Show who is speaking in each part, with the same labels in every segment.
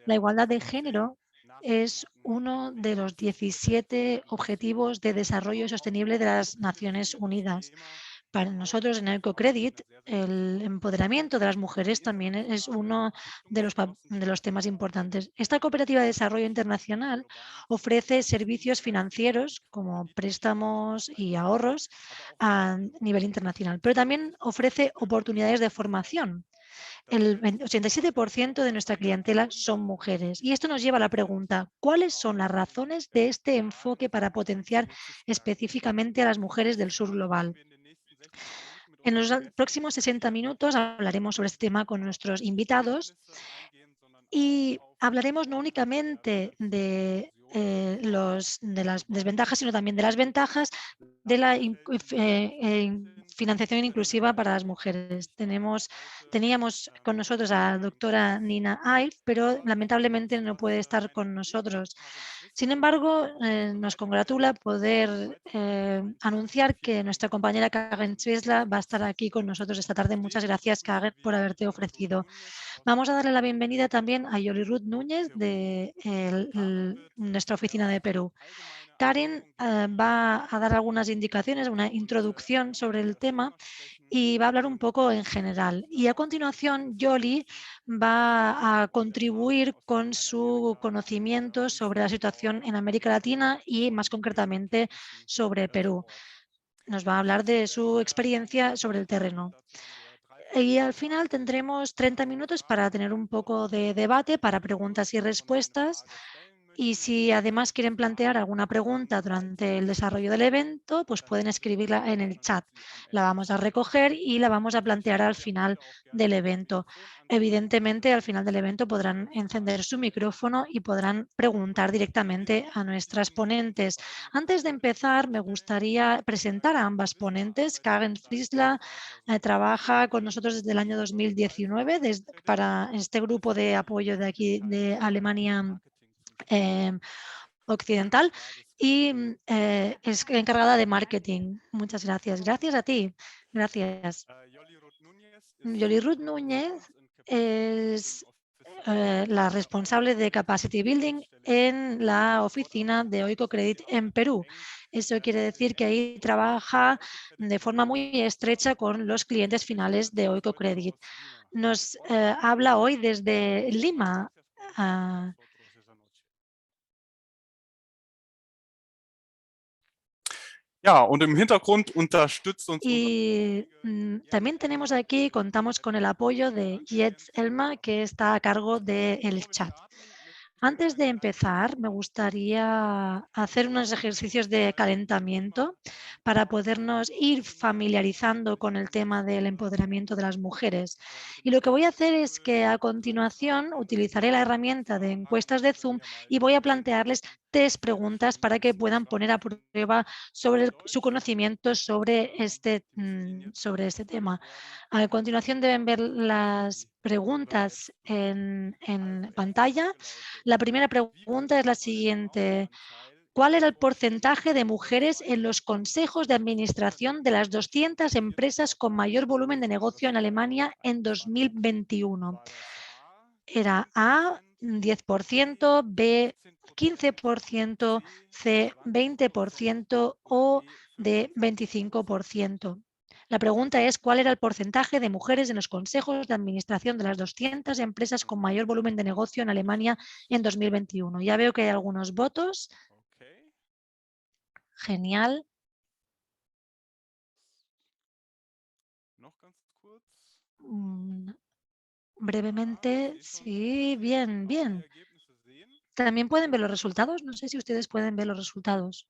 Speaker 1: La igualdad de género es uno de los 17 Objetivos de Desarrollo Sostenible de las Naciones Unidas. Para nosotros en EcoCredit, el empoderamiento de las mujeres también es uno de los temas importantes. Esta cooperativa de desarrollo internacional ofrece servicios financieros como préstamos y ahorros a nivel internacional, pero también ofrece oportunidades de formación. El 87% de nuestra clientela son mujeres. Y esto nos lleva a la pregunta, ¿cuáles son las razones de este enfoque para potenciar específicamente a las mujeres del sur global? En los próximos 60 minutos hablaremos sobre este tema con nuestros invitados y hablaremos no únicamente de las desventajas, sino también de las ventajas de la financiación inclusiva para las mujeres. Teníamos con nosotros a la doctora Nina Aif, pero lamentablemente no puede estar con nosotros. Sin embargo, nos congratula poder anunciar que nuestra compañera Karen Zwiesla va a estar aquí con nosotros esta tarde. Muchas gracias, Karen, por haberte ofrecido. Vamos a darle la bienvenida también a Yoli Ruth Núñez de nuestra oficina de Perú. Karen va a dar algunas indicaciones, una introducción sobre el tema y va a hablar un poco en general. Y a continuación, Yoli va a contribuir con su conocimiento sobre la situación en América Latina y más concretamente sobre Perú. Nos va a hablar de su experiencia sobre el terreno. Y al final tendremos 30 minutos para tener un poco de debate, para preguntas y respuestas. Y si además quieren plantear alguna pregunta durante el desarrollo del evento, pues pueden escribirla en el chat. La vamos a recoger y la vamos a plantear al final del evento. Evidentemente, al final del evento podrán encender su micrófono y podrán preguntar directamente a nuestras ponentes. Antes de empezar, me gustaría presentar a ambas ponentes. Karen Friesla trabaja con nosotros desde el año 2019 para este grupo de apoyo de aquí de Alemania occidental y es encargada de marketing. Muchas gracias. Gracias a ti. Gracias. Yoli Ruth Núñez es la responsable de Capacity Building en la oficina de Oico Credit en Perú. Eso quiere decir que ahí trabaja de forma muy estrecha con los clientes finales de Oico Credit. Nos habla hoy desde Lima.
Speaker 2: Ja, und im Hintergrund unterstützt uns
Speaker 1: Y también tenemos aquí, contamos con el apoyo de Jets Elma, que está a cargo del chat. Antes de empezar, me gustaría hacer unos ejercicios de calentamiento para podernos ir familiarizando con el tema del empoderamiento de las mujeres. Y lo que voy a hacer es que a continuación utilizaré la herramienta de encuestas de Zoom y voy a plantearles 3 preguntas para que puedan poner a prueba sobre su conocimiento sobre sobre este tema. A continuación deben ver las preguntas en pantalla. La primera pregunta es la siguiente. ¿Cuál era el porcentaje de mujeres en los consejos de administración de las 200 empresas con mayor volumen de negocio en Alemania en 2021? Era A, 10%, B, 15%, C, 20% o D, 25%. La pregunta es, ¿cuál era el porcentaje de mujeres en los consejos de administración de las 200 empresas con mayor volumen de negocio en Alemania en 2021? Ya veo que hay algunos votos. Genial. Brevemente, sí, bien, bien. ¿También pueden ver los resultados? No sé si ustedes pueden ver los resultados.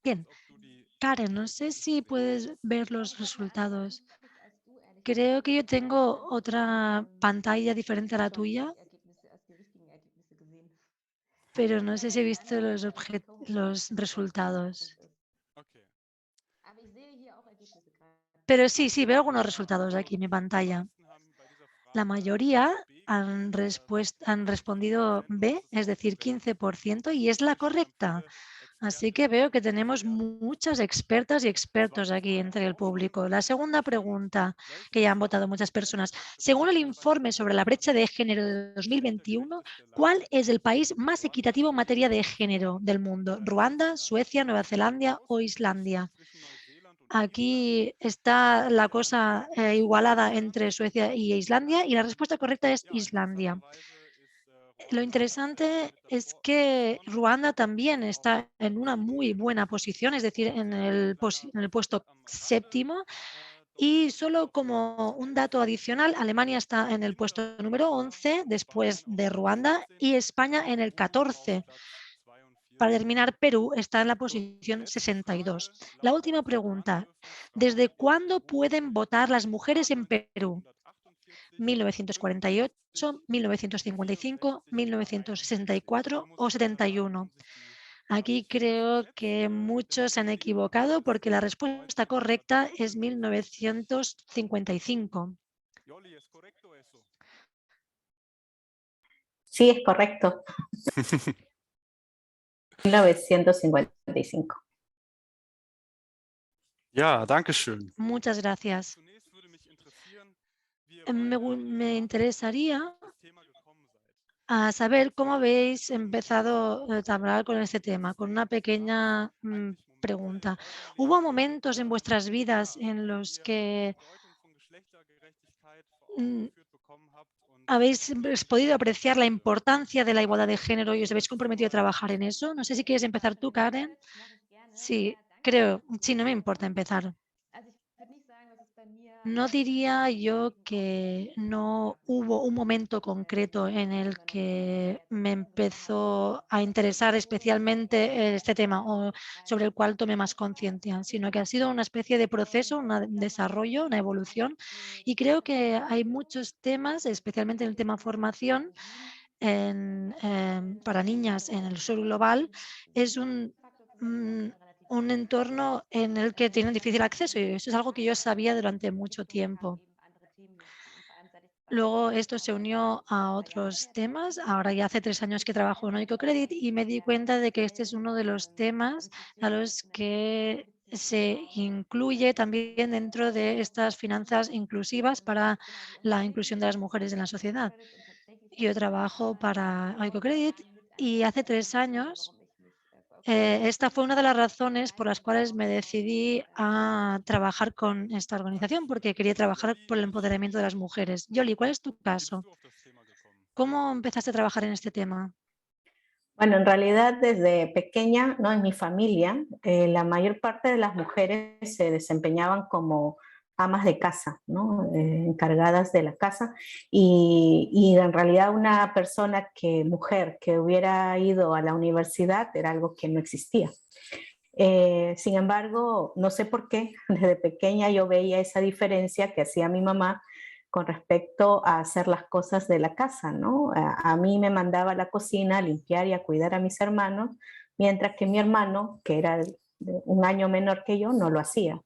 Speaker 1: Bien. Karen, no sé si puedes ver los resultados. Creo que yo tengo otra pantalla diferente a la tuya, pero no sé si he visto los resultados. Pero sí, sí, veo algunos resultados aquí en mi pantalla. La mayoría han respondido B, es decir, 15%, y es la correcta. Así que veo que tenemos muchas expertas y expertos aquí entre el público. La segunda pregunta, que ya han votado muchas personas. Según el informe sobre la brecha de género de 2021, ¿cuál es el país más equitativo en materia de género del mundo? ¿Ruanda, Suecia, Nueva Zelanda o Islandia? Aquí está la cosa igualada entre Suecia y Islandia y la respuesta correcta es Islandia. Lo interesante es que Ruanda también está en una muy buena posición, es decir, en el puesto séptimo. Y solo como un dato adicional, Alemania está en el puesto número 11 después de Ruanda y España en el 14. Para terminar, Perú está en la posición 62. La última pregunta, ¿desde cuándo pueden votar las mujeres en Perú? 1948, 1955, 1964 o 71. Aquí creo que muchos se han equivocado porque la respuesta correcta es 1955.
Speaker 3: Sí, es correcto. 1955.
Speaker 2: Ja, danke schön.
Speaker 1: Muchas gracias. Me interesaría saber cómo habéis empezado a hablar con este tema, con una pequeña pregunta. ¿Hubo momentos en vuestras vidas en los que habéis podido apreciar la importancia de la igualdad de género y os habéis comprometido a trabajar en eso? No sé si quieres empezar tú, Karen. Sí, creo, sí, no me importa empezar. No diría yo que no hubo un momento concreto en el que me empezó a interesar especialmente este tema o sobre el cual tomé más conciencia, sino que ha sido una especie de proceso, un desarrollo, una evolución. Y creo que hay muchos temas, especialmente en el tema formación, para niñas en el sur global, es un entorno en el que tienen difícil acceso y eso es algo que yo sabía durante mucho tiempo. Luego esto se unió a otros temas. Ahora ya hace 3 años que trabajo en Oikocredit y me di cuenta de que este es uno de los temas a los que se incluye también dentro de estas finanzas inclusivas para la inclusión de las mujeres en la sociedad. Yo trabajo para Oikocredit y hace 3 años esta fue una de las razones por las cuales me decidí a trabajar con esta organización, porque quería trabajar por el empoderamiento de las mujeres. Yoli, ¿cuál es tu caso? ¿Cómo empezaste a trabajar en este tema?
Speaker 3: Bueno, en realidad desde pequeña, ¿no? En mi familia, la mayor parte de las mujeres se desempeñaban como amas de casa, ¿no? Encargadas de la casa y en realidad una persona mujer que hubiera ido a la universidad era algo que no existía. Sin embargo, no sé por qué, desde pequeña yo veía esa diferencia que hacía mi mamá con respecto a hacer las cosas de la casa, ¿no? A mí me mandaba a la cocina a limpiar y a cuidar a mis hermanos, mientras que mi hermano, que era de un año menor que yo, no lo hacía.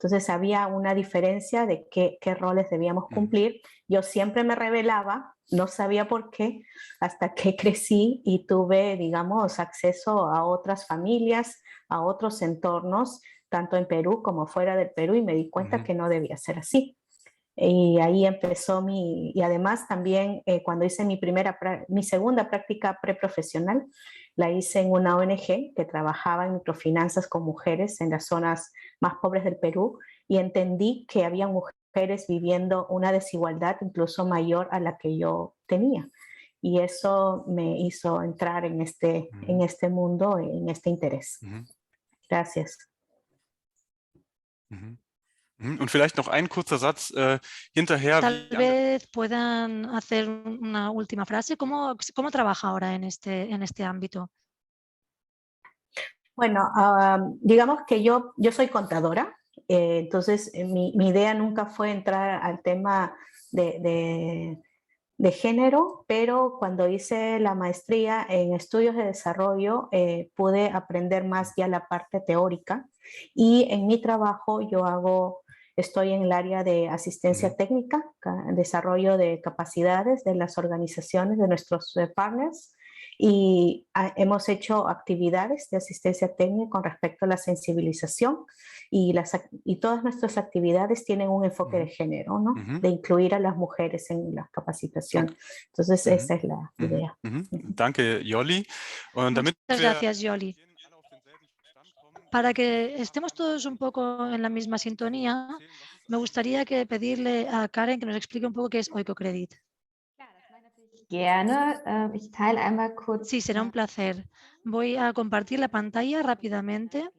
Speaker 3: Entonces había una diferencia de qué roles debíamos cumplir. Yo siempre me rebelaba, no sabía por qué, hasta que crecí y tuve, digamos, acceso a otras familias, a otros entornos, tanto en Perú como fuera del Perú, y me di cuenta que no debía ser así. Y ahí empezó y además también cuando hice mi segunda práctica preprofesional, la hice en una ONG que trabajaba en microfinanzas con mujeres en las zonas más pobres del Perú y entendí que había mujeres viviendo una desigualdad incluso mayor a la que yo tenía. Y eso me hizo entrar en este mundo, en este interés. Gracias.
Speaker 2: Und vielleicht noch ein kurzer Satz hinterher.
Speaker 1: Tal vez puedan hacer una última frase. ¿Cómo trabaja ahora en este ámbito?
Speaker 3: Bueno, digamos que yo soy contadora, entonces mi idea nunca fue entrar al tema de género, pero cuando hice la maestría en estudios de desarrollo pude aprender más ya la parte teórica y en mi trabajo estoy en el área de asistencia técnica, desarrollo de capacidades de las organizaciones, de nuestros partners, Y hemos hecho actividades de asistencia técnica con respecto a la sensibilización y todas nuestras actividades tienen un enfoque de
Speaker 2: Mhm.
Speaker 3: género, ¿no?
Speaker 2: Mhm.
Speaker 3: De incluir a las mujeres en la capacitación.
Speaker 2: Okay.
Speaker 3: Entonces,
Speaker 2: Mhm.
Speaker 3: esa es la
Speaker 2: Mhm.
Speaker 3: idea.
Speaker 2: Mhm. Danke, Jolly. Und
Speaker 1: Muchas
Speaker 2: damit wir
Speaker 1: gracias, Yoli.
Speaker 2: alle auf denselben Stand kommen,
Speaker 1: Para
Speaker 2: würde
Speaker 1: que
Speaker 2: ich Sie
Speaker 1: estemos
Speaker 2: bitten,
Speaker 1: todos un poco en la misma sintonía,
Speaker 2: erzählen, was es
Speaker 1: me
Speaker 2: eigentlich
Speaker 1: gustaría
Speaker 2: ist.
Speaker 1: que pedirle a Karen que nos explique un poco qué es Oikocredit.
Speaker 4: Gerne. Ich teile einmal kurz.
Speaker 1: Sí, será un placer. Voy a compartir la pantalla rápidamente.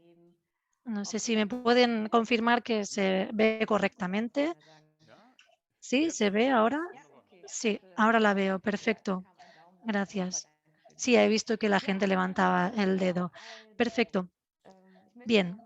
Speaker 1: No sé si me pueden confirmar que se ve correctamente.
Speaker 2: Ja,
Speaker 1: ¿Sí?
Speaker 2: jetzt
Speaker 1: ¿Se ve ahora?
Speaker 2: wunderbar.
Speaker 1: Sí, ahora la veo. Perfecto. Gracias. Sí, he visto que la gente levantaba el dedo. Perfecto. Bien.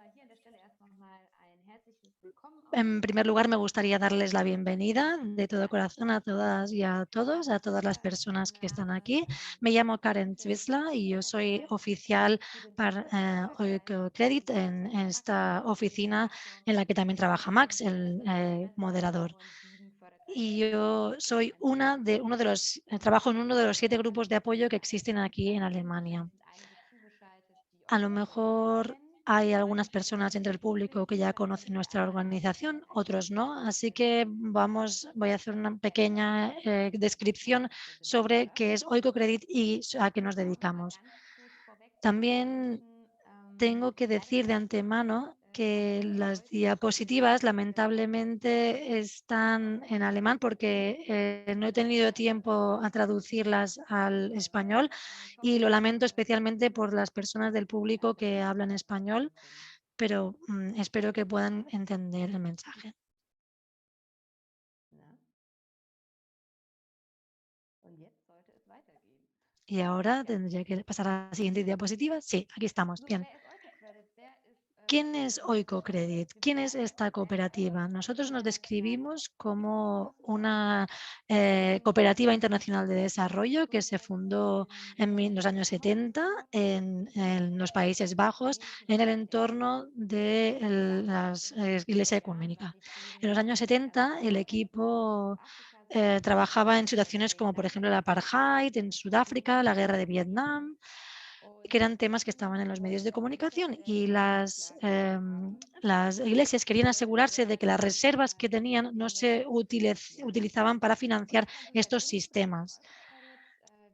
Speaker 1: En primer lugar, me gustaría darles la bienvenida de todo corazón a todas y a todos, a todas las personas que están aquí. Me llamo Karen Zwisla y yo soy oficial para Oikocredit en esta oficina en la que también trabaja Max, el moderador. Y yo soy uno de los, trabajo en uno de los 7 grupos de apoyo que existen aquí en Alemania. A lo mejor hay algunas personas entre el público que ya conocen nuestra organización, otros no. Así que voy a hacer una pequeña descripción sobre qué es Oikocredit y a qué nos dedicamos. También tengo que decir de antemano que las diapositivas lamentablemente están en alemán porque no he tenido tiempo a traducirlas al español y lo lamento especialmente por las personas del público que hablan español, pero espero que puedan entender el mensaje. Y ahora tendría que pasar a la siguiente diapositiva. Sí, aquí estamos. Bien. ¿Quién es Oikocredit? ¿Quién es esta cooperativa? Nosotros nos describimos como una cooperativa internacional de desarrollo que se fundó en los años 70 en los Países Bajos en el entorno de la Iglesia Ecuménica. En los años 70 el equipo trabajaba en situaciones como por ejemplo el apartheid en Sudáfrica, la guerra de Vietnam, que eran temas que estaban en los medios de comunicación y las iglesias querían asegurarse de que las reservas que tenían no se utilizaban para financiar estos sistemas.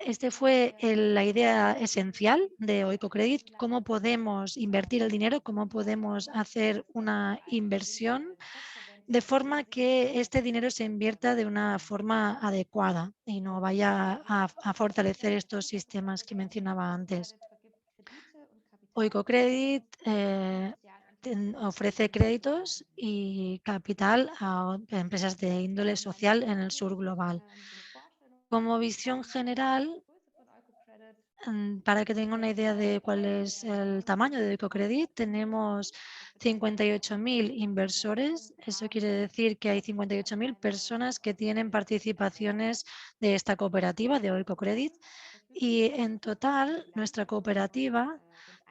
Speaker 1: Esta fue la idea esencial de Oikocredit, cómo podemos invertir el dinero, cómo podemos hacer una inversión de forma que este dinero se invierta de una forma adecuada y no vaya a fortalecer estos sistemas que mencionaba antes. Oikocredit ofrece créditos y capital a empresas de índole social en el sur global. Como visión general, para que tenga una idea de cuál es el tamaño de Oikocredit, tenemos 58.000 inversores. Eso quiere decir que hay 58.000 personas que tienen participaciones de esta cooperativa de Oikocredit. Y en total, nuestra cooperativa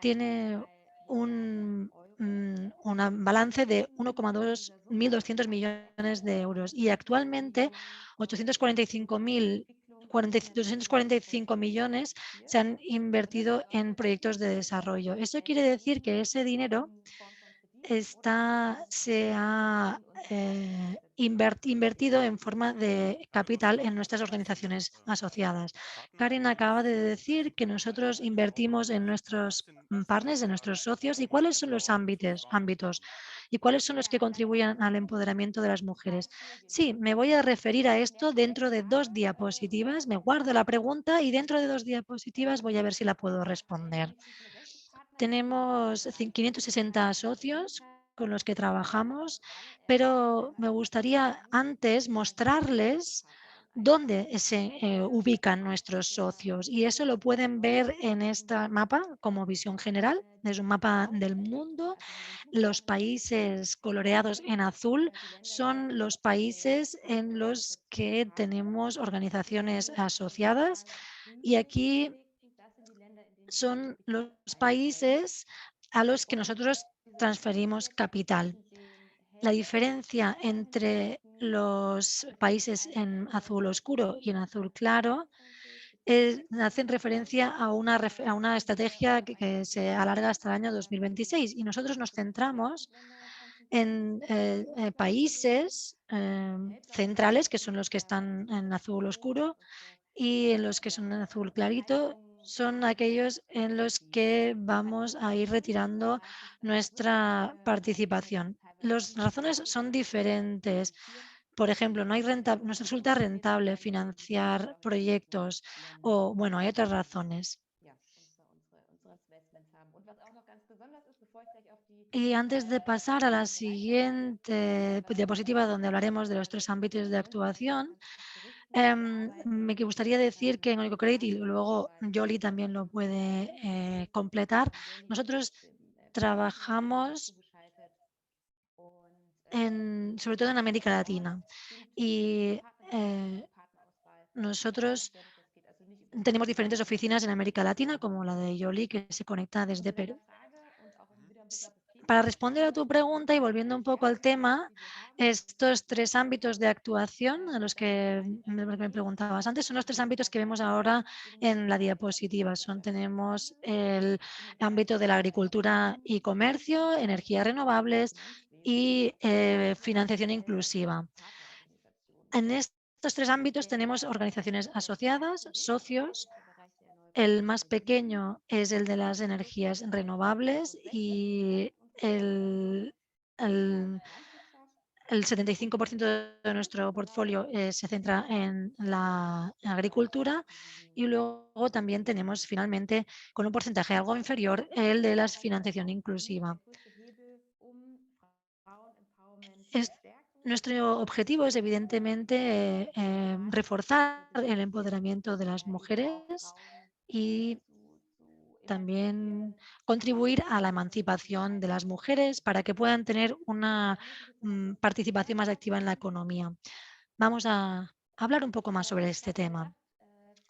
Speaker 1: tiene un balance de 1,2 millones de euros y actualmente 245 millones se han invertido en proyectos de desarrollo. Eso quiere decir que ese dinero se ha invertido en forma de capital en nuestras organizaciones asociadas. Karen acaba de decir que nosotros invertimos en nuestros partners, en nuestros socios, y cuáles son los ámbitos y cuáles son los que contribuyen al empoderamiento de las mujeres. Sí, me voy a referir a esto dentro de 2 diapositivas. Me guardo la pregunta y dentro de 2 diapositivas voy a ver si la puedo responder. Tenemos 560 socios con los que trabajamos, pero me gustaría antes mostrarles dónde se ubican nuestros socios y eso lo pueden ver en este mapa como visión general. Es un mapa del mundo. Los países coloreados en azul son los países en los que tenemos organizaciones asociadas y aquí son los países a los que nosotros transferimos capital. La diferencia entre los países en azul oscuro y en azul claro hacen referencia a una estrategia que se alarga hasta el año 2026 y nosotros nos centramos en países centrales, que son los que están en azul oscuro, y en los que son en azul clarito son aquellos en los que vamos a ir retirando nuestra participación. Las razones son diferentes. Por ejemplo, nos resulta rentable financiar proyectos o, bueno, hay otras razones. Y antes de pasar a la siguiente diapositiva, donde hablaremos de los 3 ámbitos de actuación, me gustaría decir que en Oikocredit, y luego Yoli también lo puede completar, nosotros trabajamos sobre todo en América Latina. Y nosotros tenemos diferentes oficinas en América Latina, como la de Yoli, que se conecta desde Perú. Para responder a tu pregunta y volviendo un poco al tema, estos 3 ámbitos de actuación a los que me preguntabas antes son los 3 ámbitos que vemos ahora en la diapositiva. Tenemos el ámbito de la agricultura y comercio, energías renovables y financiación inclusiva. En estos 3 ámbitos tenemos organizaciones asociadas, socios. El más pequeño es el de las energías renovables y el 75% de nuestro portfolio se centra en la agricultura y luego también tenemos finalmente, con un porcentaje algo inferior, el de la financiación inclusiva. Nuestro objetivo es evidentemente reforzar el empoderamiento de las mujeres y también contribuir a la emancipación de las mujeres para que puedan tener una participación más activa en la economía. Vamos a hablar un poco más sobre este tema.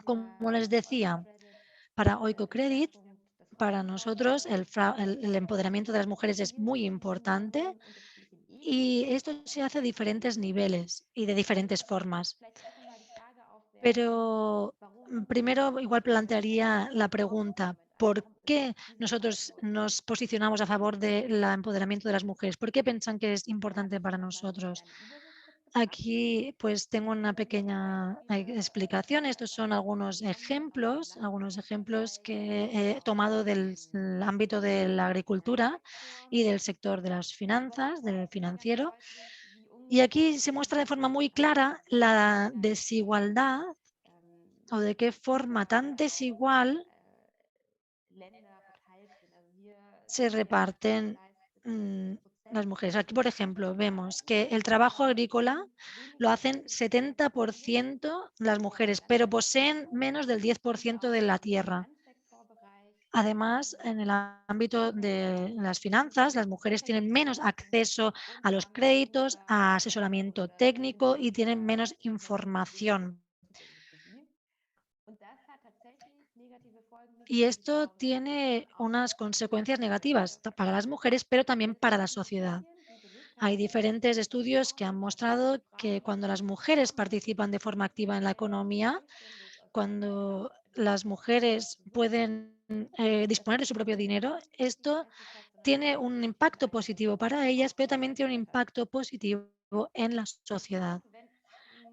Speaker 1: Como les decía, para Oikocredit, para nosotros el empoderamiento de las mujeres es muy importante y esto se hace a diferentes niveles y de diferentes formas. Pero primero igual plantearía la pregunta, ¿por qué nosotros nos posicionamos a favor del empoderamiento de las mujeres? ¿Por qué piensan que es importante para nosotros? Aquí pues tengo una pequeña explicación. Estos son algunos ejemplos que he tomado del ámbito de la agricultura y del sector de las finanzas, del financiero. Y aquí se muestra de forma muy clara la desigualdad o de qué forma tan desigual se reparten las mujeres. Aquí, por ejemplo, vemos que el trabajo agrícola lo hacen 70% las mujeres, pero poseen menos del 10% de la tierra. Además, en el ámbito de las finanzas, las mujeres tienen menos acceso a los créditos, a asesoramiento técnico y tienen menos información. Y esto tiene unas consecuencias negativas para las mujeres, pero también para la sociedad. Hay diferentes estudios que han mostrado que cuando las mujeres participan de forma activa en la economía, cuando las mujeres pueden disponer de su propio dinero, esto tiene un impacto positivo para ellas, pero también tiene un impacto positivo en la sociedad.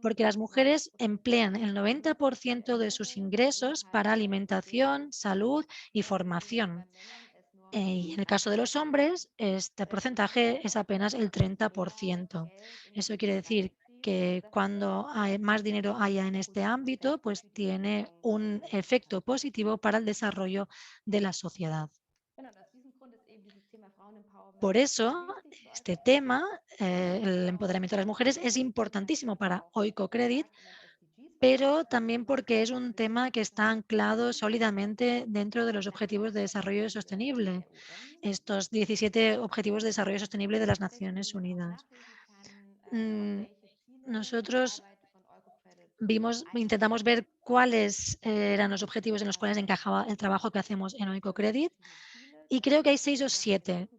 Speaker 1: Porque las mujeres emplean el 90% de sus ingresos para alimentación, salud y formación. Y en el caso de los hombres, este porcentaje es apenas el 30%. Eso quiere decir que cuando más dinero haya en este ámbito, pues tiene un efecto positivo para el desarrollo de la sociedad. Por eso, este tema, el empoderamiento de las mujeres, es importantísimo para Oikocredit, pero también porque es un tema que está anclado sólidamente dentro de los Objetivos de Desarrollo Sostenible, estos 17 Objetivos de Desarrollo Sostenible de las Naciones Unidas. Nosotros intentamos ver cuáles eran los objetivos en los cuales encajaba el trabajo que hacemos en Oikocredit y creo que hay 6 o 7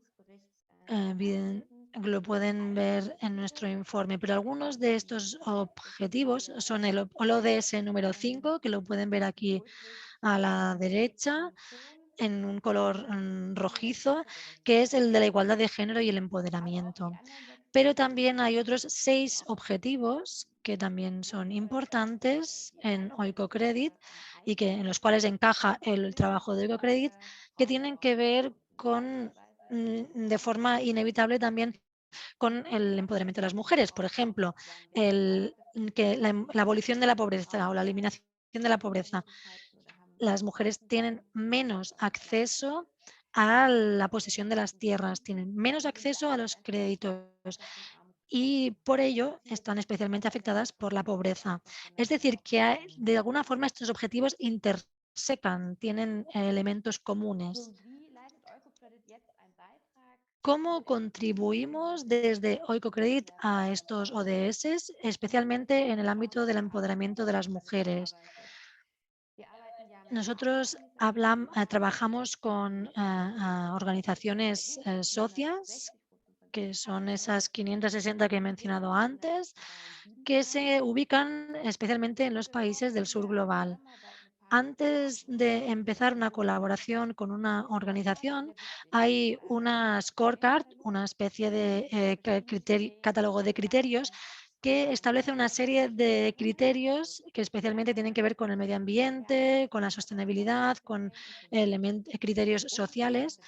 Speaker 1: lo pueden ver en nuestro informe, pero algunos de estos objetivos son el ODS número 5, que lo pueden ver aquí a la derecha, en un color rojizo, que es el de la igualdad de género y el empoderamiento. Pero también hay otros 6 objetivos que también son importantes en Oikocredit y que, en los cuales encaja el trabajo de Oikocredit, que tienen que ver con, de forma inevitable también, con el empoderamiento de las mujeres. Por ejemplo, la abolición de la pobreza o la eliminación de la pobreza. Las mujeres tienen menos acceso a la posesión de las tierras, tienen menos acceso a los créditos y por ello están especialmente afectadas por la pobreza. Es decir, que de alguna forma estos objetivos intersecan, tienen elementos comunes. ¿Cómo contribuimos desde Oikocredit a estos ODS, especialmente en el ámbito del empoderamiento de las mujeres? Nosotros trabajamos con organizaciones socias, que son esas 560 que he mencionado antes, que se ubican especialmente en los países del sur global. Antes de empezar una colaboración con una organización, hay una scorecard, una especie de catálogo de criterios que establece una serie de criterios que especialmente tienen que ver con el medio ambiente, con la sostenibilidad, con criterios sociales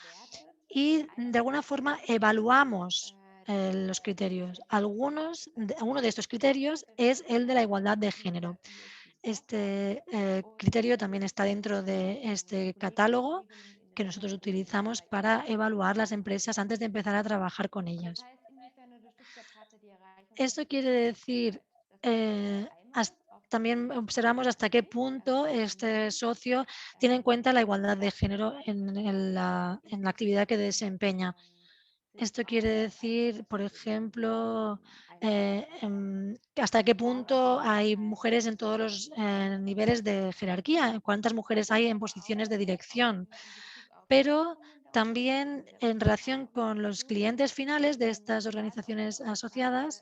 Speaker 1: y de alguna forma evaluamos los criterios. Uno de estos criterios es el de la igualdad de género. Este criterio también está dentro de este catálogo que nosotros utilizamos para evaluar las empresas antes de empezar a trabajar con ellas. Esto quiere decir, también observamos hasta qué punto este socio tiene en cuenta la igualdad de género en la actividad que desempeña. Esto quiere decir, por ejemplo, hasta qué punto hay mujeres en todos los niveles de jerarquía, cuántas mujeres hay en posiciones de dirección, pero también en relación con los clientes finales de estas organizaciones asociadas,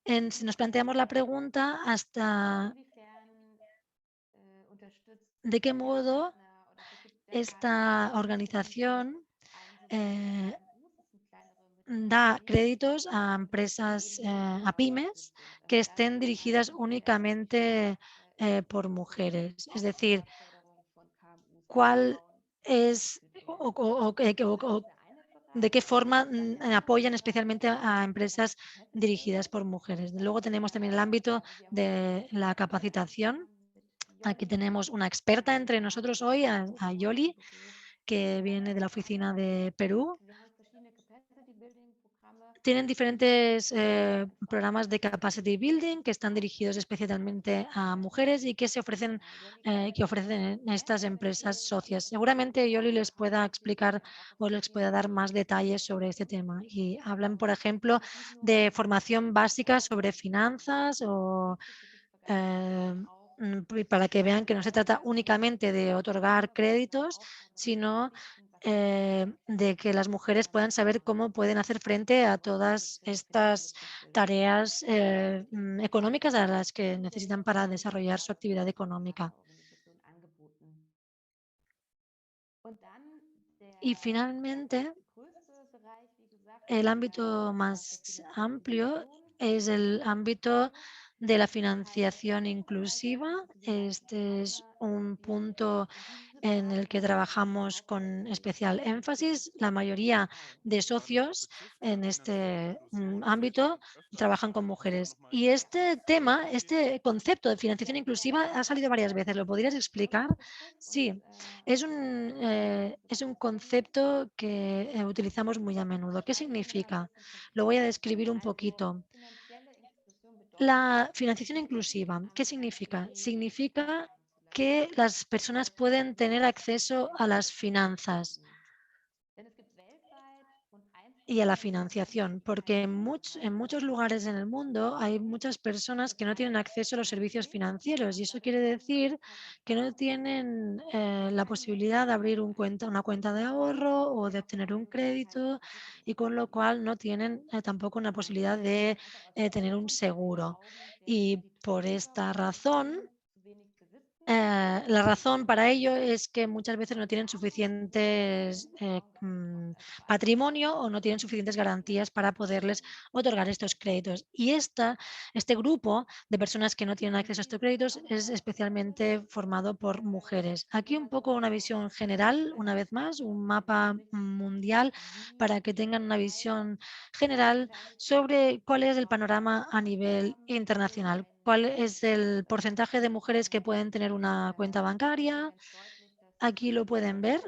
Speaker 1: si nos planteamos la pregunta hasta de qué modo esta organización eh, da créditos a empresas, a pymes, que estén dirigidas únicamente por mujeres. Es decir, cuál es o de qué forma apoyan especialmente a empresas dirigidas por mujeres. Luego tenemos también el ámbito de la capacitación. Aquí tenemos una experta entre nosotros hoy, a Yoli, que viene de la oficina de Perú. Tienen diferentes programas de capacity building que están dirigidos especialmente a mujeres y que que ofrecen estas empresas socias. Seguramente Yoli les pueda explicar o les pueda dar más detalles sobre este tema. Y hablan, por ejemplo, de formación básica sobre finanzas o para que vean que no se trata únicamente de otorgar créditos, sino de que las mujeres puedan saber cómo pueden hacer frente a todas estas tareas económicas a las que necesitan para desarrollar su actividad económica. Y finalmente, el ámbito más amplio es el ámbito de la financiación inclusiva. Este es un punto en el que trabajamos con especial énfasis. La mayoría de socios en este ámbito trabajan con mujeres. Y este tema, este concepto de financiación inclusiva ha salido varias veces. ¿Lo podrías explicar? Sí, es un concepto que utilizamos muy a menudo. ¿Qué significa? Lo voy a describir un poquito. La financiación inclusiva, ¿qué significa? Significa que las personas pueden tener acceso a las finanzas. y a la financiación, porque en muchos lugares en el mundo hay muchas personas que no tienen acceso a los servicios financieros y eso quiere decir que no tienen la posibilidad de abrir una cuenta de ahorro o de obtener un crédito y con lo cual no tienen tampoco una posibilidad de tener un seguro. Y por esta razón, la razón para ello es que muchas veces no tienen suficientes patrimonio o no tienen suficientes garantías para poderles otorgar estos créditos. Y este grupo de personas que no tienen acceso a estos créditos es especialmente formado por mujeres. Aquí un poco una visión general, una vez más, un mapa mundial para que tengan una visión general sobre cuál es el panorama a nivel internacional, cuál es el porcentaje de mujeres que pueden tener una cuenta bancaria. Aquí lo pueden ver.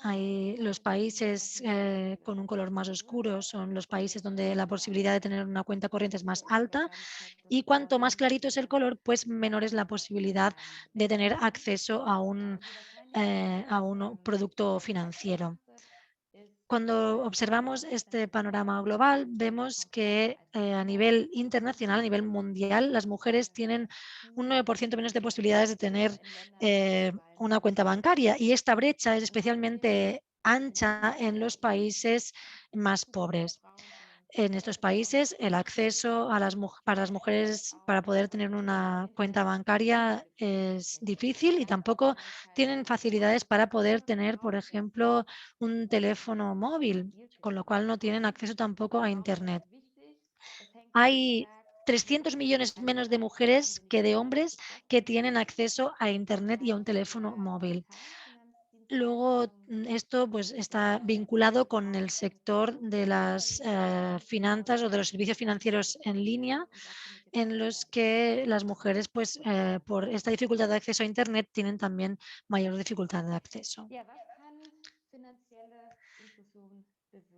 Speaker 1: Hay los países con un color más oscuro son los países donde la posibilidad de tener una cuenta corriente es más alta y cuanto más clarito es el color, pues menor es la posibilidad de tener acceso a un producto financiero. Cuando observamos este panorama global, vemos que a nivel internacional, a nivel mundial, las mujeres tienen un 9% menos de posibilidades de tener una cuenta bancaria y esta brecha es especialmente ancha en los países más pobres. En estos países, el acceso para las mujeres para poder tener una cuenta bancaria es difícil y tampoco tienen facilidades para poder tener, por ejemplo, un teléfono móvil, con lo cual no tienen acceso tampoco a Internet. Hay 300 millones menos de mujeres que de hombres que tienen acceso a Internet y a un teléfono móvil. Luego, esto pues, está vinculado con el sector de las finanzas o de los servicios financieros en línea, en los que las mujeres, pues, por esta dificultad de acceso a Internet, tienen también mayor dificultad de acceso.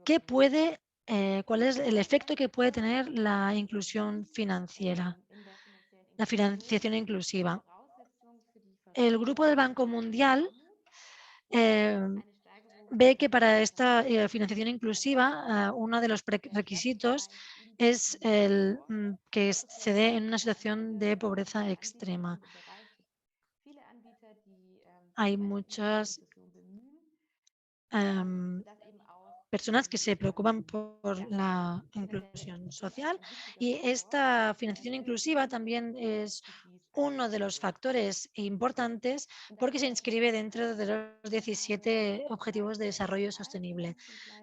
Speaker 1: ¿Qué puede, cuál es el efecto que puede tener la inclusión financiera, la financiación inclusiva? El Grupo del Banco Mundial ve que para esta financiación inclusiva, uno de los requisitos es que se dé en una situación de pobreza extrema. Hay muchas personas que se preocupan por la inclusión social y esta financiación inclusiva también es uno de los factores importantes porque se inscribe dentro de los 17 Objetivos de Desarrollo Sostenible.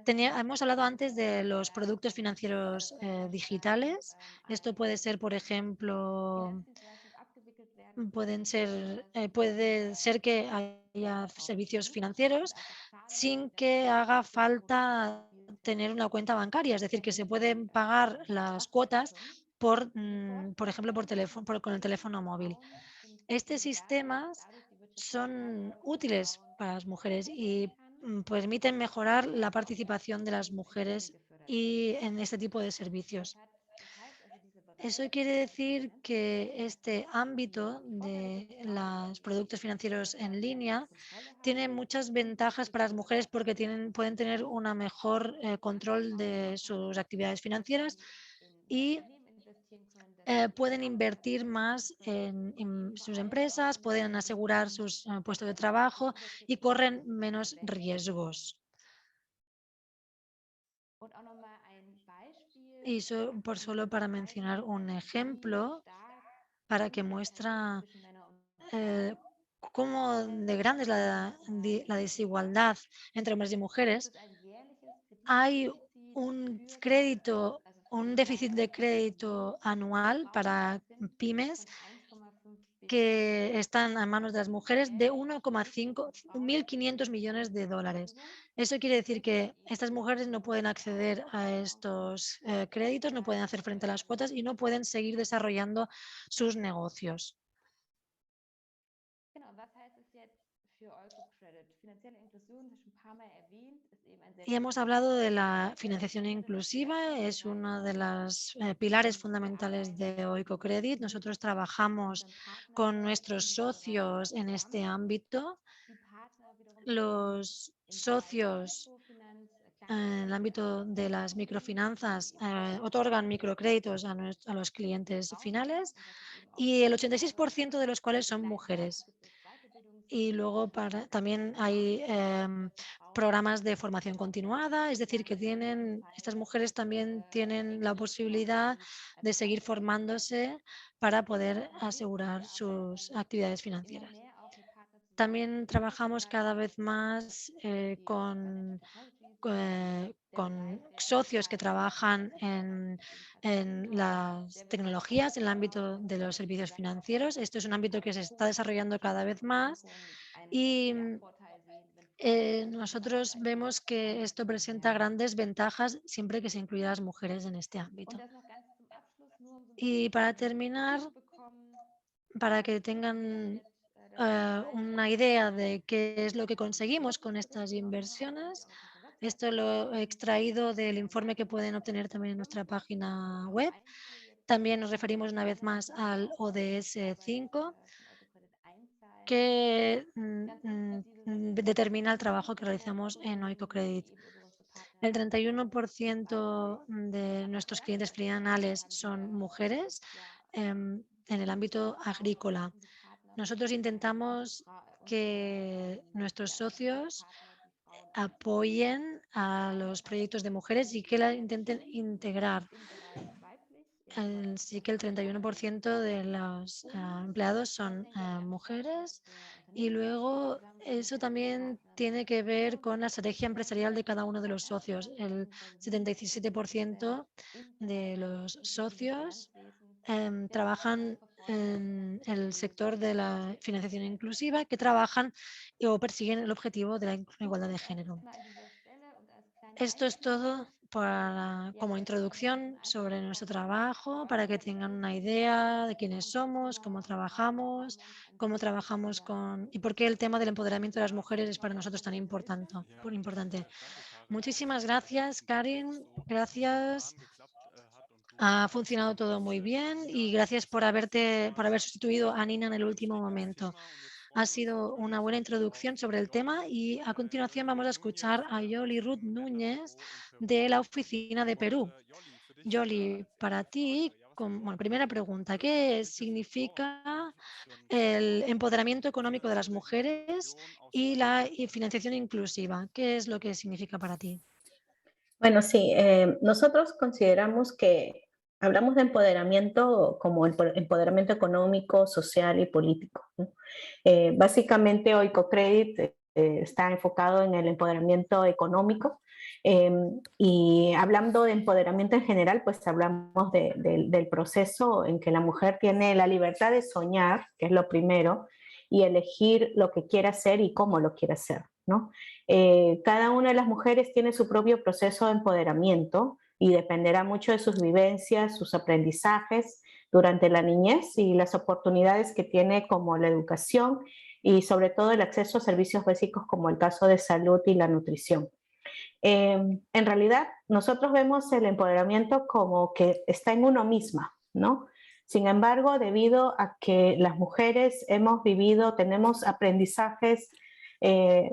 Speaker 1: Hemos hablado antes de los productos financieros digitales. Esto puede ser, por ejemplo, puede ser que haya servicios financieros sin que haga falta tener una cuenta bancaria, es decir, que se pueden pagar las cuotas por ejemplo, por teléfono, con el teléfono móvil. Estos sistemas son útiles para las mujeres y permiten mejorar la participación de las mujeres y en este tipo de servicios. Eso quiere decir que este ámbito de los productos financieros en línea tiene muchas ventajas para las mujeres porque pueden tener un mejor control de sus actividades financieras y pueden invertir más en sus empresas, pueden asegurar sus puestos de trabajo y corren menos riesgos. Y por solo para mencionar un ejemplo, para que muestra eh, cómo de grande es la desigualdad entre hombres y mujeres, hay un déficit de crédito anual para pymes que están a manos de las mujeres de 1,5 millones de dólares. Eso quiere decir que estas mujeres no pueden acceder a estos créditos, no pueden hacer frente a las cuotas y no pueden seguir desarrollando sus negocios. Y hemos hablado de la financiación inclusiva, es uno de los pilares fundamentales de Oikocredit. Nosotros trabajamos con nuestros socios en este ámbito. Los socios en el ámbito de las microfinanzas otorgan microcréditos a los clientes finales y el 86% de los cuales son mujeres. Y luego también hay programas de formación continuada, es decir, que estas mujeres también tienen la posibilidad de seguir formándose para poder asegurar sus actividades financieras. También trabajamos cada vez más con socios que trabajan en las tecnologías, en el ámbito de los servicios financieros. Esto es un ámbito que se está desarrollando cada vez más y nosotros vemos que esto presenta grandes ventajas siempre que se incluyan las mujeres en este ámbito. Y para terminar, para que tengan una idea de qué es lo que conseguimos con estas inversiones, esto lo he extraído del informe que pueden obtener también en nuestra página web. También nos referimos una vez más al ODS 5, que determina el trabajo que realizamos en Oikocredit. El 31% de nuestros clientes finales son mujeres en el ámbito agrícola. Nosotros intentamos que nuestros socios apoyen a los proyectos de mujeres y que la intenten integrar. Sí que el 31% de los empleados son mujeres y luego eso también tiene que ver con la estrategia empresarial de cada uno de los socios. El 77% de los socios trabajan en el sector de la financiación inclusiva, que trabajan o persiguen el objetivo de la igualdad de género. Esto es todo como introducción sobre nuestro trabajo, para que tengan una idea de quiénes somos, cómo trabajamos y por qué el tema del empoderamiento de las mujeres es para nosotros tan importante. Muchísimas gracias, Karin. Gracias. Ha funcionado todo muy bien y gracias por haber sustituido a Nina en el último momento. Ha sido una buena introducción sobre el tema y a continuación vamos a escuchar a Yoli Ruth Núñez de la Oficina de Perú. Yoli, para ti, primera pregunta, ¿qué significa el empoderamiento económico de las mujeres y la financiación inclusiva? ¿Qué es lo que significa para ti?
Speaker 3: Bueno, sí, nosotros consideramos que hablamos de empoderamiento como el empoderamiento económico, social y político, ¿no? Básicamente, Oikocredit está enfocado en el empoderamiento económico y hablando de empoderamiento en general, pues hablamos del proceso en que la mujer tiene la libertad de soñar, que es lo primero, y elegir lo que quiere hacer y cómo lo quiere hacer, ¿no? Cada una de las mujeres tiene su propio proceso de empoderamiento y dependerá mucho de sus vivencias, sus aprendizajes durante la niñez y las oportunidades que tiene como la educación y sobre todo el acceso a servicios básicos como el caso de salud y la nutrición. En realidad, nosotros vemos el empoderamiento como que está en uno misma, ¿no? Sin embargo, debido a que las mujeres tenemos aprendizajes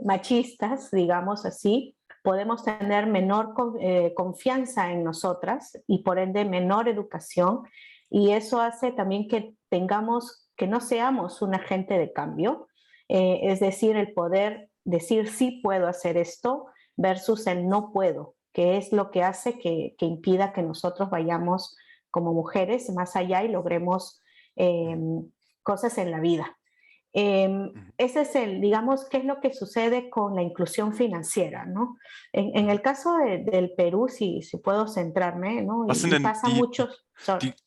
Speaker 3: machistas, digamos así, podemos tener menor confianza en nosotras y por ende menor educación, y eso hace también que no seamos un agente de cambio, es decir, el poder decir sí puedo hacer esto versus el no puedo, que es lo que hace que impida que nosotros vayamos como mujeres más allá y logremos cosas en la vida. Ese es digamos, qué es lo que sucede con la inclusión financiera, ¿no? En el caso del Perú, si puedo centrarme, ¿no?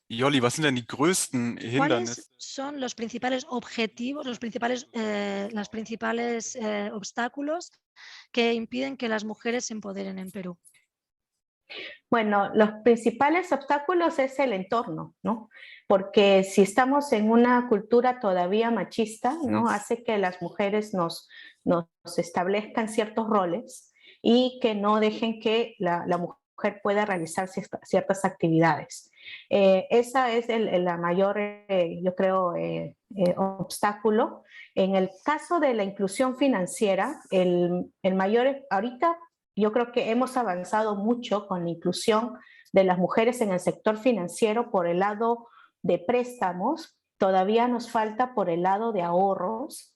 Speaker 2: Jolly, was sind denn die größten Hindernisse?
Speaker 1: ¿Cuáles son los principales objetivos, los principales obstáculos que impiden que las mujeres se empoderen en Perú?
Speaker 3: Bueno, los principales obstáculos es el entorno, ¿no? Porque si estamos en una cultura todavía machista, ¿no? Hace que las mujeres nos establezcan ciertos roles y que no dejen que la mujer pueda realizar ciertas actividades. Esa es la mayor, yo creo, obstáculo. En el caso de la inclusión financiera, el mayor, ahorita yo creo que hemos avanzado mucho con la inclusión de las mujeres en el sector financiero por el lado de préstamos, todavía nos falta por el lado de ahorros,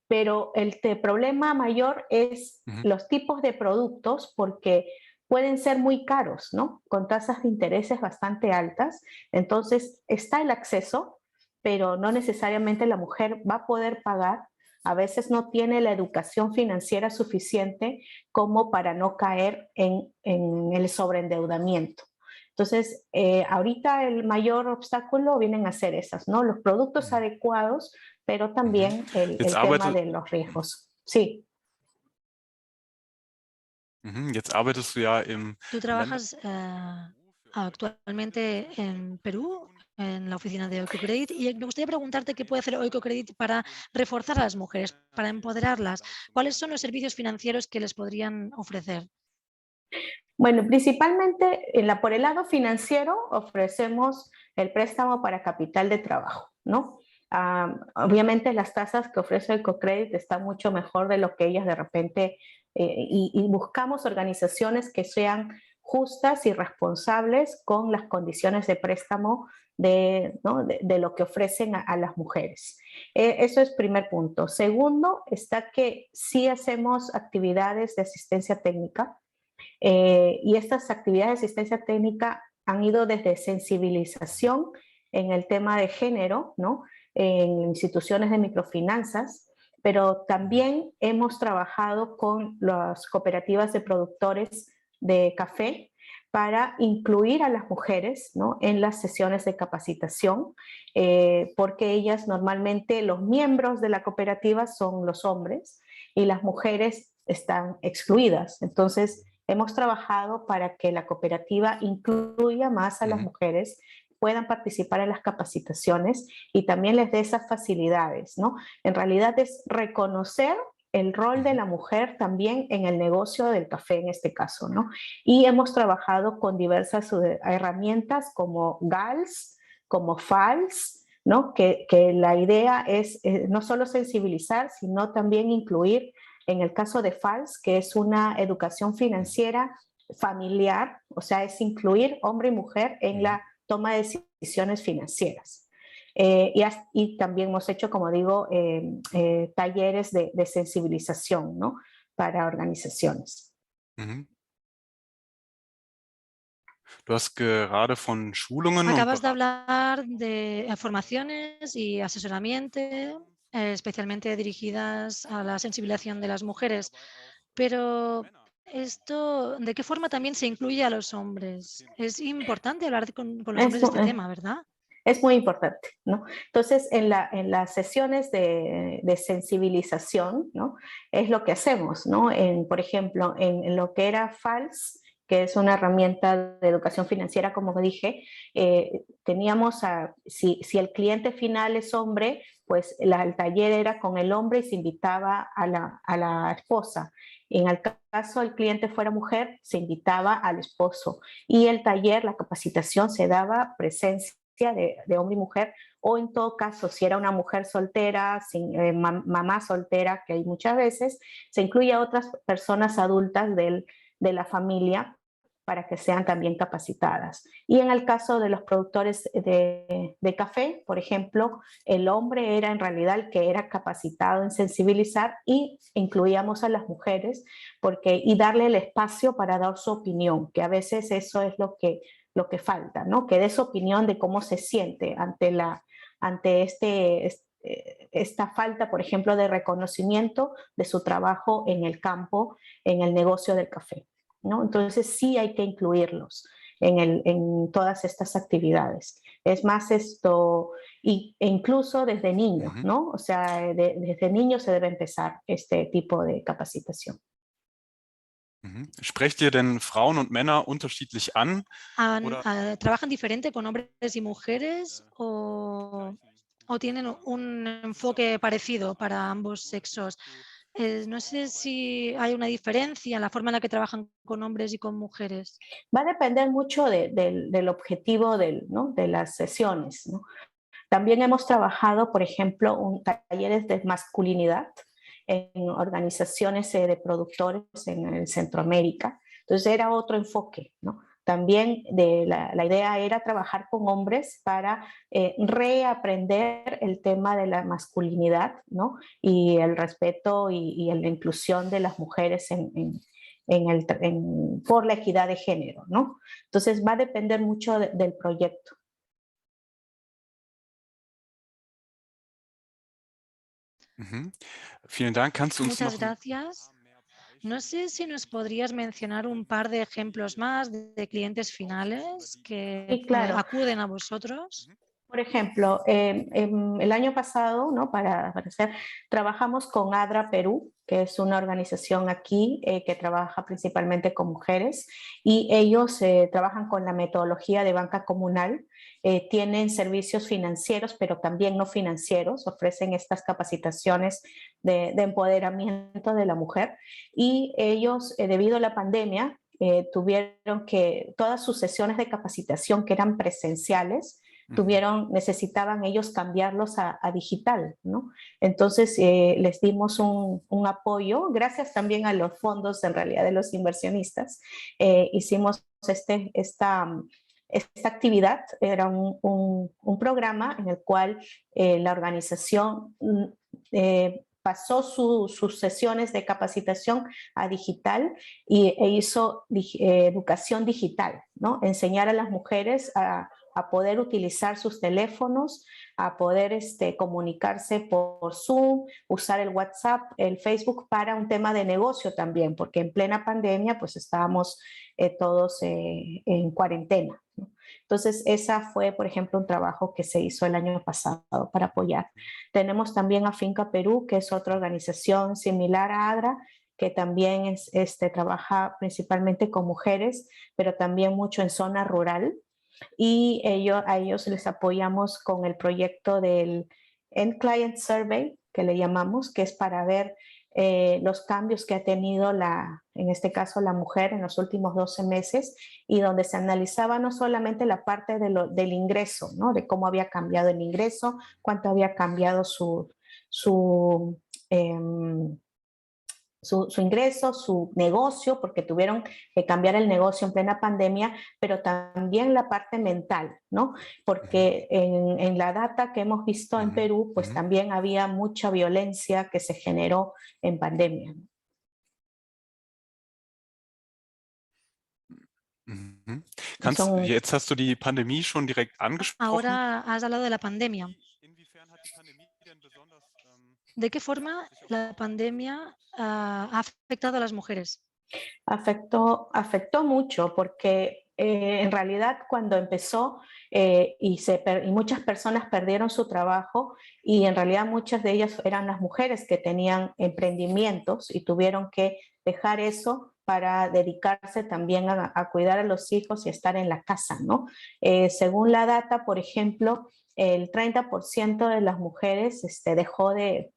Speaker 3: pero el problema mayor es los tipos de productos, porque pueden ser muy caros, ¿no? Con tasas de intereses bastante altas. Entonces está el acceso, pero no necesariamente la mujer va a poder pagar. A veces no tiene la educación financiera suficiente como para no caer en el sobreendeudamiento. Entonces, ahorita el mayor obstáculo vienen a ser esas, ¿no? Los productos adecuados, pero también el tema de los riesgos. Sí.
Speaker 2: Jetzt arbeitest du ja
Speaker 1: Tú trabajas actualmente en Perú, en la oficina de Oicocredit, y me gustaría preguntarte qué puede hacer Oicocredit para reforzar a las mujeres, para empoderarlas. ¿Cuáles son los servicios financieros que les podrían ofrecer?
Speaker 3: Bueno, principalmente por el lado financiero ofrecemos el préstamo para capital de trabajo, ¿no? Obviamente las tasas que ofrece Oicocredit están mucho mejor de lo que ellas de repente, y buscamos organizaciones que sean justas y responsables con las condiciones de préstamo ¿no? de lo que ofrecen a las mujeres. Eso es primer punto. Segundo, está que sí hacemos actividades de asistencia técnica, y estas actividades de asistencia técnica han ido desde sensibilización en el tema de género, ¿no? En instituciones de microfinanzas, pero también hemos trabajado con las cooperativas de productores de café para incluir a las mujeres, ¿no? En las sesiones de capacitación, porque ellas normalmente, los miembros de la cooperativa son los hombres y las mujeres están excluidas. Entonces, hemos trabajado para que la cooperativa incluya más a las mujeres, puedan participar en las capacitaciones y también les dé esas facilidades, ¿no? En realidad es reconocer el rol de la mujer también en el negocio del café en este caso, ¿no? Y hemos trabajado con diversas herramientas como GALS, como FALS, ¿no? Que la idea es no solo sensibilizar, sino también incluir, en el caso de FALS, que es una educación financiera familiar, o sea, es incluir hombre y mujer en la toma de decisiones financieras. Y también hemos hecho, como digo, talleres de sensibilización, ¿no? Para organizaciones.
Speaker 2: Du hast gerade von Schulungen
Speaker 1: Acabas de hablar de formaciones y asesoramiento, especialmente dirigidas a la sensibilización de las mujeres, pero esto, ¿de qué forma también se incluye a los hombres? Es importante hablar con los hombres de este tema, ¿verdad?
Speaker 3: Es muy importante, ¿no? Entonces, en las sesiones de sensibilización, ¿no? Es lo que hacemos, ¿no? Por ejemplo, en lo que era FALS, que es una herramienta de educación financiera, como dije, teníamos, si el cliente final es hombre, pues el taller era con el hombre y se invitaba a la esposa. En el caso el cliente fuera mujer, se invitaba al esposo. Y el taller, la capacitación se daba presencia de hombre y mujer, o en todo caso, si era una mujer soltera, mamá soltera, que hay muchas veces, se incluye a otras personas adultas de la familia para que sean también capacitadas. Y en el caso de los productores de café, por ejemplo, el hombre era en realidad el que era capacitado en sensibilizar, y incluíamos a las mujeres y darle el espacio para dar su opinión, que a veces eso es lo que falta, ¿no? Que dé su opinión de cómo se siente ante esta falta, por ejemplo, de reconocimiento de su trabajo en el campo, en el negocio del café, ¿no? Entonces sí hay que incluirlos en todas estas actividades. Es más e incluso desde niños, ¿no? O sea, desde niños se debe empezar este tipo de capacitación.
Speaker 2: Sprecht ihr denn Frauen und Männer unterschiedlich an?
Speaker 1: ¿Trabajan diferente con hombres y mujeres o tienen un enfoque parecido para ambos sexos? No sé si hay una diferencia en la forma en la que trabajan con hombres y con mujeres.
Speaker 3: Va a depender mucho del objetivo ¿no? de las sesiones, ¿no? También hemos trabajado, por ejemplo, talleres de masculinidad, en organizaciones de productores en Centroamérica. Entonces era otro enfoque, ¿no? También la idea era trabajar con hombres para reaprender el tema de la masculinidad, ¿no? Y el respeto y la inclusión de las mujeres por la equidad de género, ¿no? Entonces va a depender mucho del proyecto.
Speaker 2: Vielen Dank. Kannst du uns
Speaker 1: Muchas
Speaker 2: noch
Speaker 1: gracias. No sé si nos podrías mencionar un par de ejemplos más de clientes finales que
Speaker 3: Sí, claro.
Speaker 1: acuden a vosotros.
Speaker 3: Por ejemplo, el año pasado, ¿no? Trabajamos con ADRA Perú, que es una organización aquí que trabaja principalmente con mujeres, y ellos trabajan con la metodología de banca comunal, tienen servicios financieros, pero también no financieros, ofrecen estas capacitaciones de empoderamiento de la mujer, y ellos, debido a la pandemia, tuvieron que todas sus sesiones de capacitación que eran presenciales, necesitaban ellos cambiarlos a digital, ¿no? Entonces les dimos un apoyo, gracias también a los fondos en realidad de los inversionistas, hicimos esta actividad, era un programa en el cual la organización pasó sus sesiones de capacitación a digital e hizo educación digital, ¿no? Enseñar a las mujeres a poder utilizar sus teléfonos, a poder comunicarse por Zoom, usar el WhatsApp, el Facebook para un tema de negocio también, porque en plena pandemia pues estábamos todos en cuarentena, ¿no? Entonces, esa fue, por ejemplo, un trabajo que se hizo el año pasado para apoyar. Tenemos también a Finca Perú, que es otra organización similar a ADRA, que también trabaja principalmente con mujeres, pero también mucho en zona rural. Y a ellos les apoyamos con el proyecto del End Client Survey, que le llamamos, que es para ver los cambios que ha tenido en este caso la mujer en los últimos 12 meses, y donde se analizaba no solamente la parte del ingreso, ¿no? De cómo había cambiado el ingreso, cuánto había cambiado su ingreso, su negocio, porque tuvieron que cambiar el negocio en plena pandemia, pero también la parte mental, ¿no? Porque en la data que hemos visto en Perú, pues también había mucha violencia que se generó en pandemia.
Speaker 2: Jetzt hast du die Pandemie schon direkt angesprochen.
Speaker 1: Ahora has hablado de la pandemia. ¿De qué forma la pandemia ha afectado a las mujeres?
Speaker 3: Afectó mucho porque en realidad cuando empezó y muchas personas perdieron su trabajo, y en realidad muchas de ellas eran las mujeres que tenían emprendimientos y tuvieron que dejar eso para dedicarse también a cuidar a los hijos y estar en la casa, ¿no? Según la data, por ejemplo, el 30% de las mujeres dejó de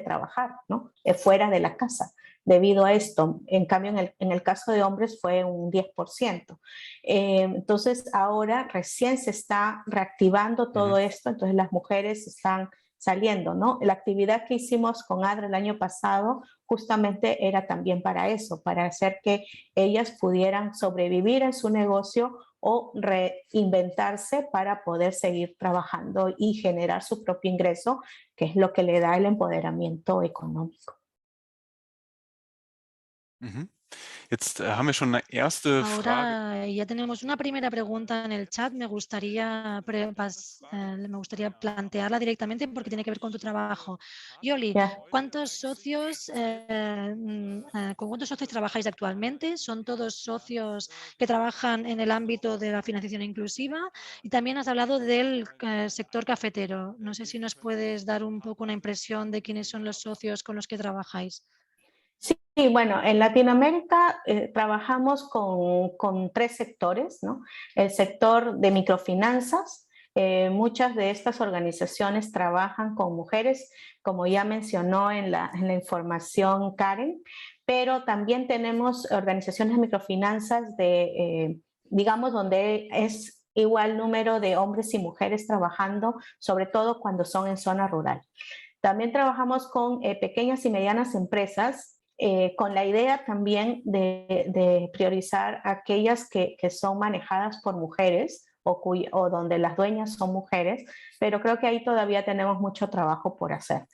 Speaker 3: trabajar, ¿no? Fuera de la casa debido a esto. En cambio, en el caso de hombres fue un 10%. Entonces, ahora recién se está reactivando todo esto, entonces las mujeres están saliendo, ¿no? La actividad que hicimos con ADRA el año pasado justamente era también para eso, para hacer que ellas pudieran sobrevivir en su negocio o reinventarse para poder seguir trabajando y generar su propio ingreso, que es lo que le da el empoderamiento económico.
Speaker 2: Jetzt haben wir schon eine erste Frage.
Speaker 1: Ahora ya tenemos una primera pregunta en el chat. Me gustaría plantearla directamente porque tiene que ver con tu trabajo. Yoli, ¿con cuántos socios trabajáis actualmente? ¿Son todos socios que trabajan en el ámbito de la financiación inclusiva? Y también has hablado del sector cafetero. No sé si nos puedes dar un poco una impresión de quiénes son los socios con los que trabajáis.
Speaker 3: Sí, bueno, en Latinoamérica trabajamos con 3 sectores, ¿no? El sector de microfinanzas, muchas de estas organizaciones trabajan con mujeres, como ya mencionó en la información Karen, pero también tenemos organizaciones de microfinanzas donde es igual número de hombres y mujeres trabajando, sobre todo cuando son en zona rural. También trabajamos con pequeñas y medianas empresas con la idea también de priorizar aquellas que son manejadas por mujeres o donde las dueñas son mujeres, pero creo que ahí todavía tenemos mucho trabajo por hacer.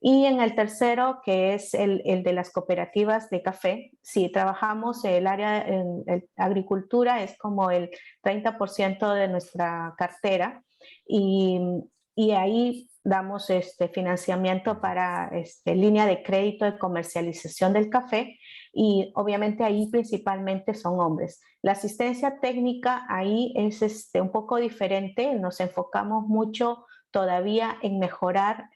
Speaker 3: Y en el tercero, que es el de las cooperativas de café, sí, trabajamos el área en agricultura, es como el 30% de nuestra cartera y ahí damos financiamiento para línea de crédito de comercialización del café y obviamente ahí principalmente son hombres. La asistencia técnica ahí es un poco diferente, nos enfocamos mucho todavía en mejorar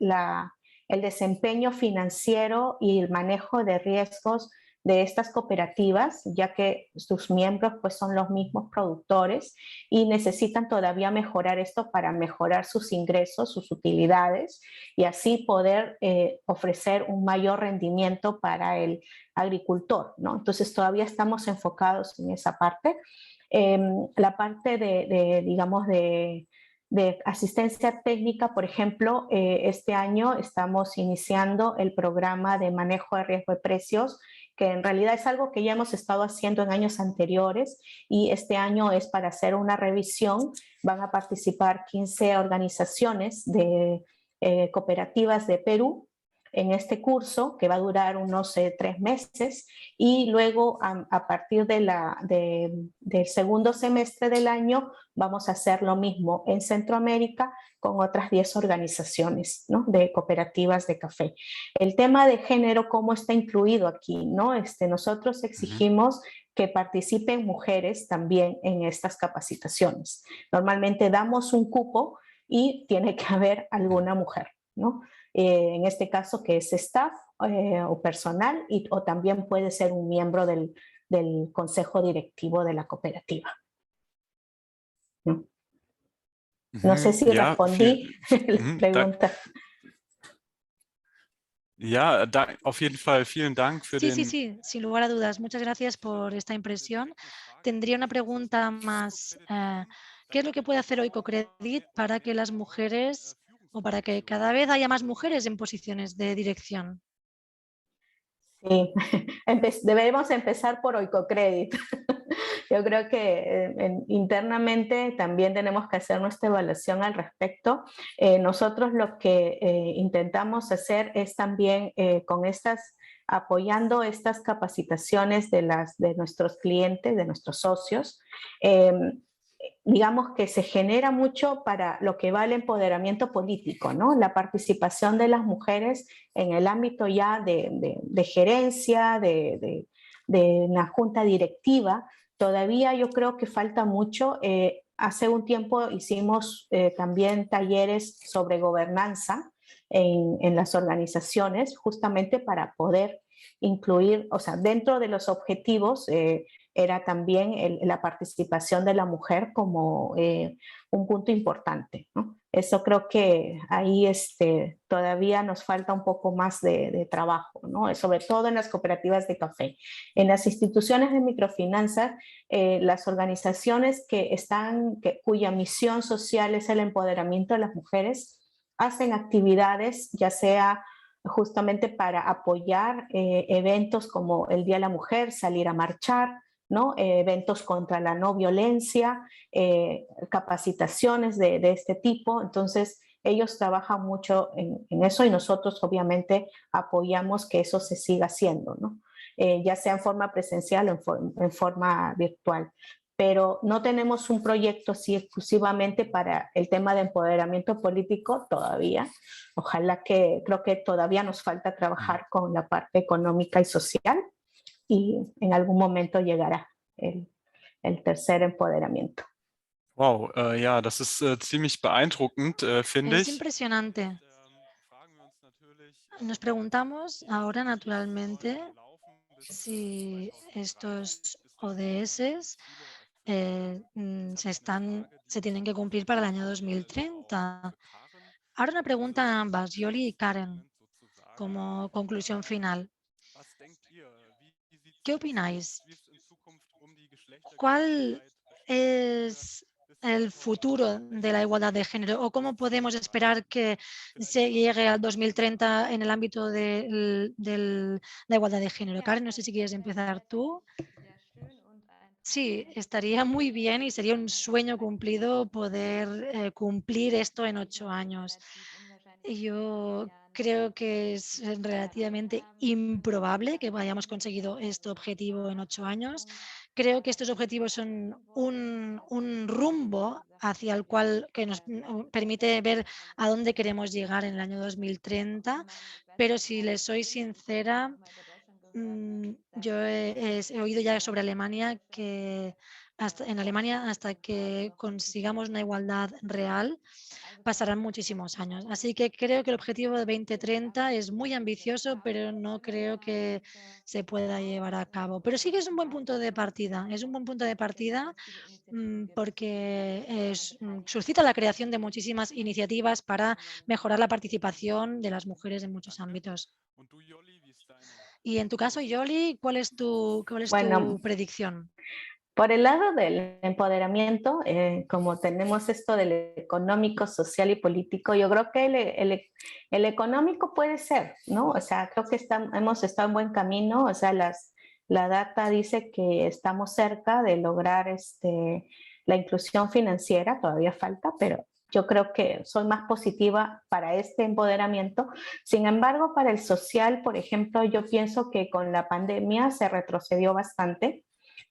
Speaker 3: el desempeño financiero y el manejo de riesgos de estas cooperativas, ya que sus miembros pues, son los mismos productores y necesitan todavía mejorar esto para mejorar sus ingresos, sus utilidades y así poder ofrecer un mayor rendimiento para el agricultor, ¿no? Entonces todavía estamos enfocados en esa parte. La parte digamos, de asistencia técnica, por ejemplo, este año estamos iniciando el programa de manejo de riesgo de precios, que en realidad es algo que ya hemos estado haciendo en años anteriores y este año es para hacer una revisión. Van a participar 15 organizaciones de cooperativas de Perú en este curso que va a durar unos 3 meses y luego a partir del segundo semestre del año vamos a hacer lo mismo en Centroamérica con otras 10 organizaciones, ¿no? De cooperativas de café. El tema de género, ¿cómo está incluido aquí, ¿no? Nosotros exigimos que participen mujeres también en estas capacitaciones. Normalmente damos un cupo y tiene que haber alguna mujer, ¿no? En este caso que es staff o personal o también puede ser un miembro del consejo directivo de la cooperativa. No sé si
Speaker 2: Ja,
Speaker 3: respondí la pregunta.
Speaker 2: Ja, auf jeden Fall vielen Dank für
Speaker 1: Sí,
Speaker 2: den...
Speaker 1: sí, sin lugar a dudas. Muchas gracias por esta impresión. Tendría una pregunta más. ¿Qué es lo que puede hacer hoy Cocredit para que las mujeres o para que cada vez haya más mujeres en posiciones de dirección?
Speaker 3: Sí, debemos empezar por Oicocredit. Yo creo que internamente también tenemos que hacer nuestra evaluación al respecto. Nosotros lo que intentamos hacer es también apoyando estas capacitaciones de nuestros clientes, de nuestros socios, digamos que se genera mucho para lo que va el empoderamiento político, ¿no? La participación de las mujeres en el ámbito ya de gerencia, de la junta directiva. Todavía yo creo que falta mucho. Hace un tiempo hicimos también talleres sobre gobernanza en las organizaciones, justamente para poder incluir, o sea, dentro de los objetivos, era también la participación de la mujer como un punto importante, ¿no? Eso creo que ahí todavía nos falta un poco más de trabajo, ¿no? Sobre todo en las cooperativas de café. En las instituciones de microfinanzas, las organizaciones cuya misión social es el empoderamiento de las mujeres, hacen actividades, ya sea justamente para apoyar eventos como el Día de la Mujer, salir a marchar, ¿no? Eventos contra la no violencia, capacitaciones de este tipo. Entonces, ellos trabajan mucho en eso y nosotros obviamente apoyamos que eso se siga haciendo, ¿no? Ya sea en forma presencial o en forma virtual. Pero no tenemos un proyecto así exclusivamente para el tema de empoderamiento político todavía. Ojalá creo que todavía nos falta trabajar con la parte económica y social y en algún momento llegará el tercer empoderamiento.
Speaker 2: Wow, ja, das ist ziemlich beeindruckend, finde
Speaker 1: Es
Speaker 2: ich.
Speaker 1: impresionante. Nos preguntamos ahora, naturalmente, si estos ODS se tienen que cumplir para el año 2030. Ahora una pregunta a ambas, Yoli y Karen, como conclusión final. ¿Qué opináis? ¿Cuál es el futuro de la igualdad de género o cómo podemos esperar que se llegue al 2030 en el ámbito de la igualdad de género. Karen, no sé si quieres empezar tú. Sí, estaría muy bien y sería un sueño cumplido poder cumplir esto en 8 años. Yo creo que es relativamente improbable que hayamos conseguido este objetivo en 8 años. Creo que estos objetivos son un rumbo hacia el cual que nos permite ver a dónde queremos llegar en el año 2030, pero si les soy sincera, yo he oído ya sobre Alemania que en Alemania hasta que consigamos una igualdad real pasarán muchísimos años. Así que creo que el objetivo de 2030 es muy ambicioso, pero no creo que se pueda llevar a cabo. Pero sí que es un buen punto de partida. Es un buen punto de partida porque suscita la creación de muchísimas iniciativas para mejorar la participación de las mujeres en muchos ámbitos. Y en tu caso, Yoli, ¿cuál es tu
Speaker 3: Bueno,
Speaker 1: predicción?
Speaker 3: por el lado del empoderamiento, como tenemos esto del económico, social y político, yo creo que el económico puede ser, ¿no? O sea, creo que hemos estado en buen camino, o sea, la data dice que estamos cerca de lograr la inclusión financiera, todavía falta, pero yo creo que soy más positiva para este empoderamiento. Sin embargo, para el social, por ejemplo, yo pienso que con la pandemia se retrocedió bastante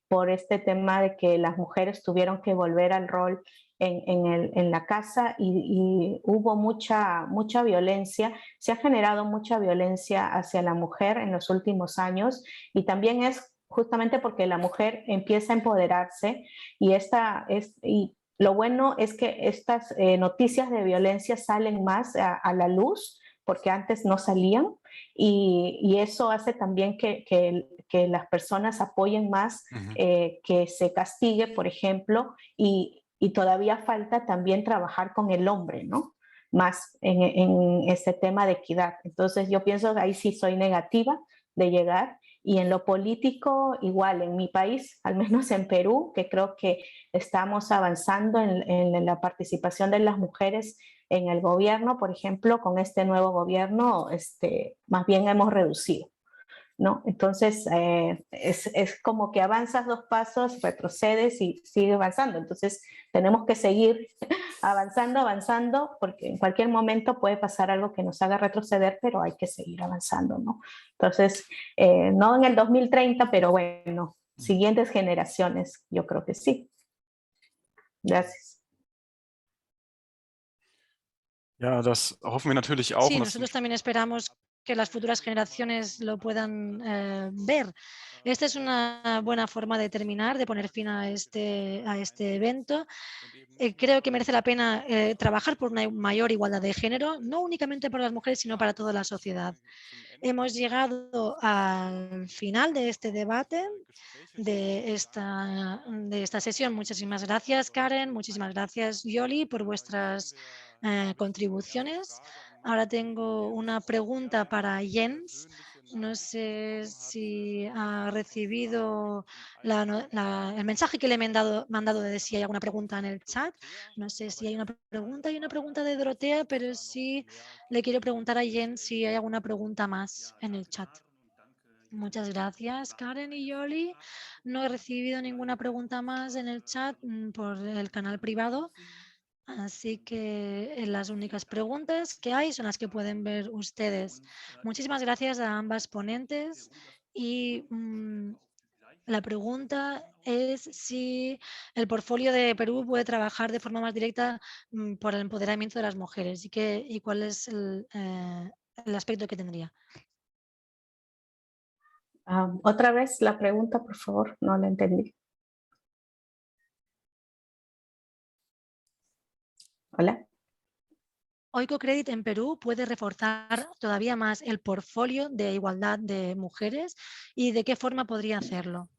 Speaker 3: por este tema de que las mujeres tuvieron que volver al rol en la casa y hubo mucha violencia, se ha generado mucha violencia hacia la mujer en los últimos años y también es justamente porque la mujer empieza a empoderarse y lo bueno es que estas noticias de violencia salen más a la luz porque antes no salían y eso hace también que las personas apoyen más que se castigue, por ejemplo, y todavía falta también trabajar con el hombre, ¿no? Más en este tema de equidad. Entonces yo pienso que ahí sí soy negativa de llegar. Y en lo político, igual, en mi país, al menos en Perú, que creo que estamos avanzando en la participación de las mujeres en el gobierno, por ejemplo, con este nuevo gobierno, más bien hemos reducido, ¿no? Entonces, es como que avanzas 2 pasos, retrocedes y sigues avanzando. Entonces, tenemos que seguir avanzando, porque en cualquier momento puede pasar algo que nos haga retroceder, pero hay que seguir avanzando, ¿no? Entonces, no en el 2030, pero bueno, siguientes generaciones, yo creo que sí. Gracias.
Speaker 2: Ja, das hoffen wir natürlich auch.
Speaker 1: Sí,
Speaker 2: Und
Speaker 1: nosotros también esperamos que las futuras generaciones lo puedan ver. Esta es una buena forma de terminar, de poner fin a este evento. Creo que merece la pena trabajar por una mayor igualdad de género, no únicamente para las mujeres, sino para toda la sociedad. Hemos llegado al final de este debate, de esta sesión. Muchísimas gracias, Karen. Muchísimas gracias, Yoli, por vuestras contribuciones. Ahora tengo una pregunta para Jens. No sé si ha recibido el mensaje que le he mandado de si hay alguna pregunta en el chat. No sé si hay una pregunta. Hay una pregunta de Dorotea, pero sí le quiero preguntar a Jens si hay alguna pregunta más en el chat. Muchas gracias, Karen y Yoli. No he recibido ninguna pregunta más en el chat por el canal privado. Así que las únicas preguntas que hay son las que pueden ver ustedes. Muchísimas gracias a ambas ponentes y la pregunta es si el portfolio de Perú puede trabajar de forma más directa por el empoderamiento de las mujeres y cuál es el aspecto que tendría.
Speaker 3: Otra vez la pregunta, por favor, no la entendí. Hola.
Speaker 1: Oikocredit en Perú puede reforzar todavía más el portfolio de igualdad de mujeres y de qué forma podría hacerlo.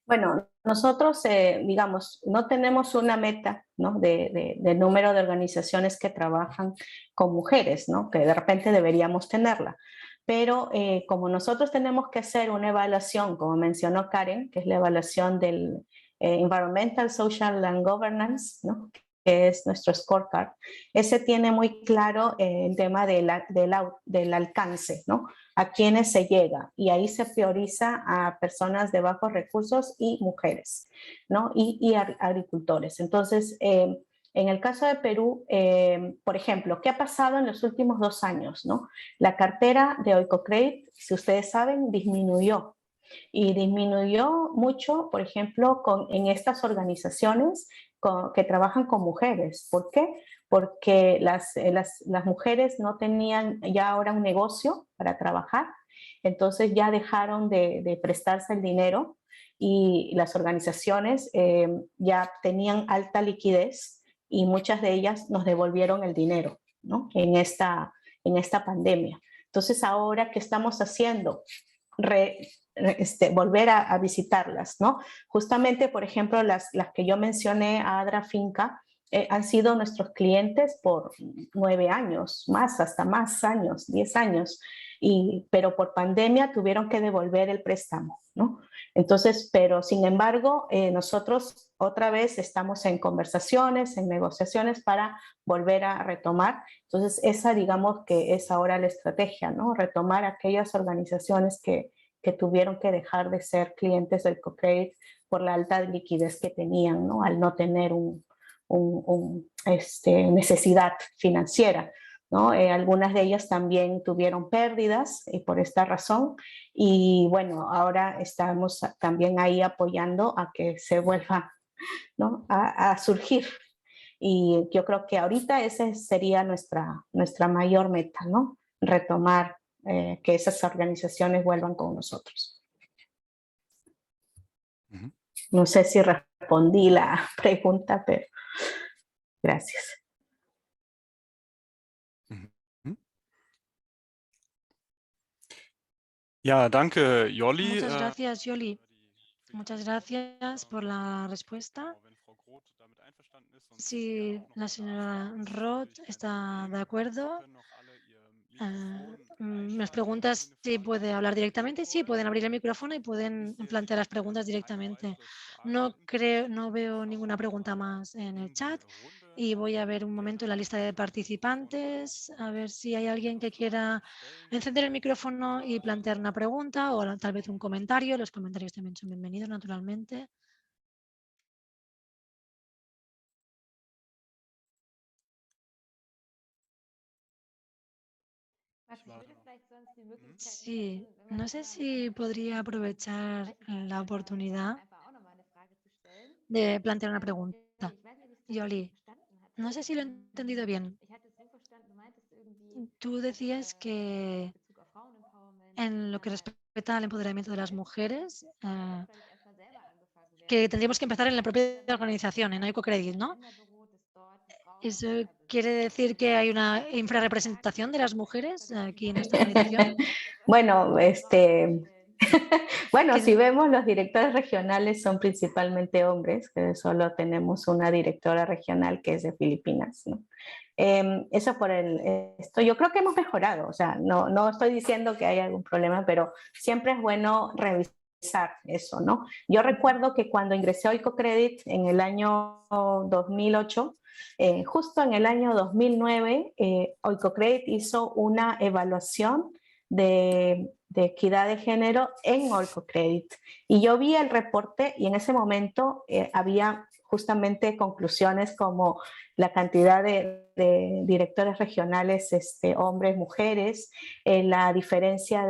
Speaker 3: Bueno, nosotros, digamos, no tenemos una meta, ¿no? de número de organizaciones que trabajan con mujeres, ¿no? Que de repente deberíamos tenerla. Pero como nosotros tenemos que hacer una evaluación, como mencionó Karen, que es la evaluación del Environmental, Social and Governance, ¿no? Que es nuestro scorecard. Ese tiene muy claro el tema del alcance, ¿no? A quienes se llega, y ahí se prioriza a personas de bajos recursos y mujeres, ¿no? Y agricultores. Entonces, en el caso de Perú, por ejemplo, ¿qué ha pasado en los últimos 2 años, ¿no? La cartera de Oikocredit, si ustedes saben, disminuyó. Y disminuyó mucho, por ejemplo, en estas organizaciones que trabajan con mujeres. ¿Por qué? Porque las mujeres no tenían ya ahora un negocio para trabajar, entonces ya dejaron de prestarse el dinero, y las organizaciones ya tenían alta liquidez, y muchas de ellas nos devolvieron el dinero, ¿no? En esta pandemia. Entonces, ahora, ¿qué estamos haciendo? Volver a visitarlas, ¿no? Justamente, por ejemplo, las que yo mencioné, Adra Finca, han sido nuestros clientes por 9 años, hasta más años, 10 años, pero por pandemia tuvieron que devolver el préstamo, ¿no? Entonces, pero sin embargo, nosotros otra vez estamos en conversaciones, en negociaciones para volver a retomar. Entonces, esa, digamos que es ahora la estrategia, ¿no? Retomar aquellas organizaciones que tuvieron que dejar de ser clientes del Oikocredit por la alta liquidez que tenían, ¿no? Al no tener necesidad financiera, ¿no? Algunas de ellas también tuvieron pérdidas por esta razón, y bueno, ahora estamos también ahí apoyando a que se vuelva, ¿no? a surgir. Y yo creo que ahorita esa sería nuestra mayor meta, ¿no? Retomar, que esas organizaciones vuelvan con nosotros. No sé si respondí la pregunta, pero gracias.
Speaker 2: Ja, danke, Jolly.
Speaker 1: Muchas gracias, Yoli. Muchas gracias por la respuesta. Si la señora Roth está de acuerdo, nos pregunta si puede hablar directamente. Sí, pueden abrir el micrófono y pueden plantear las preguntas directamente. No veo ninguna pregunta más en el chat, y voy a ver un momento en la lista de participantes, a ver si hay alguien que quiera encender el micrófono y plantear una pregunta o tal vez un comentario. Los comentarios también son bienvenidos, naturalmente. Sí, no sé si podría aprovechar la oportunidad de plantear una pregunta. Yoli, no sé si lo he entendido bien. Tú decías que en lo que respecta al empoderamiento de las mujeres, que tendríamos que empezar en la propia organización, en Oikocredit, ¿no? ¿Eso quiere decir que hay una infrarrepresentación de las mujeres aquí en esta organización?
Speaker 3: Bueno, bueno, si vemos, los directores regionales son principalmente hombres, que solo tenemos una directora regional que es de Filipinas, ¿no? Eso por esto yo creo que hemos mejorado, o sea, no estoy diciendo que haya algún problema, pero siempre es bueno revisar eso, ¿no? Yo recuerdo que cuando ingresé a Oikocredit en el año 2008, justo en el año 2009, Oikocredit hizo una evaluación de equidad de género en Oikocredit, y yo vi el reporte, y en ese momento había justamente conclusiones como la cantidad de directores regionales, hombres, mujeres, la diferencia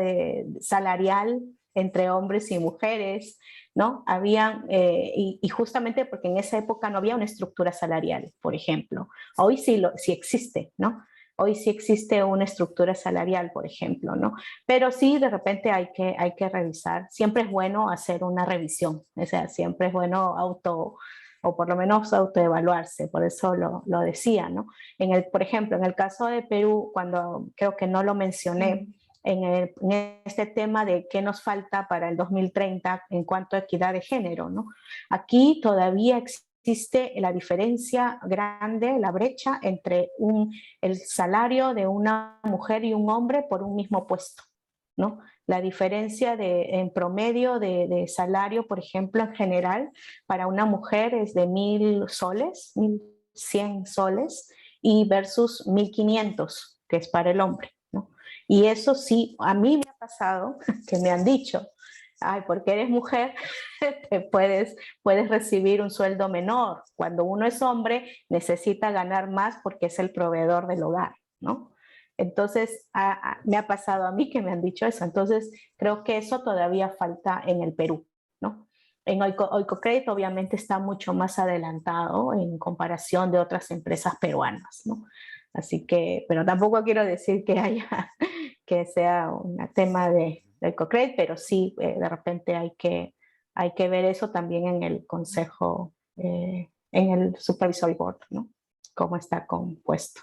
Speaker 3: salarial entre hombres y mujeres, ¿no? Y justamente porque en esa época no había una estructura salarial, por ejemplo. Hoy sí existe, ¿no? Hoy sí existe una estructura salarial, por ejemplo, ¿no? Pero sí, de repente hay que revisar. Siempre es bueno hacer una revisión, o sea, siempre es bueno o por lo menos autoevaluarse, por eso lo decía, ¿no? Por ejemplo, en el caso de Perú, cuando creo que no lo mencioné, en este tema de qué nos falta para el 2030 en cuanto a equidad de género, ¿no? Aquí todavía existe la diferencia grande, la brecha entre el salario de una mujer y un hombre por un mismo puesto, ¿no? La diferencia en promedio de salario, por ejemplo, en general, para una mujer es de 1.000 soles, 1.100 soles, y versus 1.500, que es para el hombre, ¿no? Y eso sí, a mí me ha pasado que me han dicho, ay, porque eres mujer, puedes recibir un sueldo menor. Cuando uno es hombre, necesita ganar más porque es el proveedor del hogar, ¿no? Entonces, me ha pasado a mí que me han dicho eso. Entonces, creo que eso todavía falta en el Perú, ¿no? En Oicocredit obviamente está mucho más adelantado en comparación de otras empresas peruanas, ¿no? Así que, pero tampoco quiero decir que sea un tema de Oicocredit, pero sí, de repente hay que ver eso también en el consejo, en el supervisory board, ¿no? Cómo está compuesto.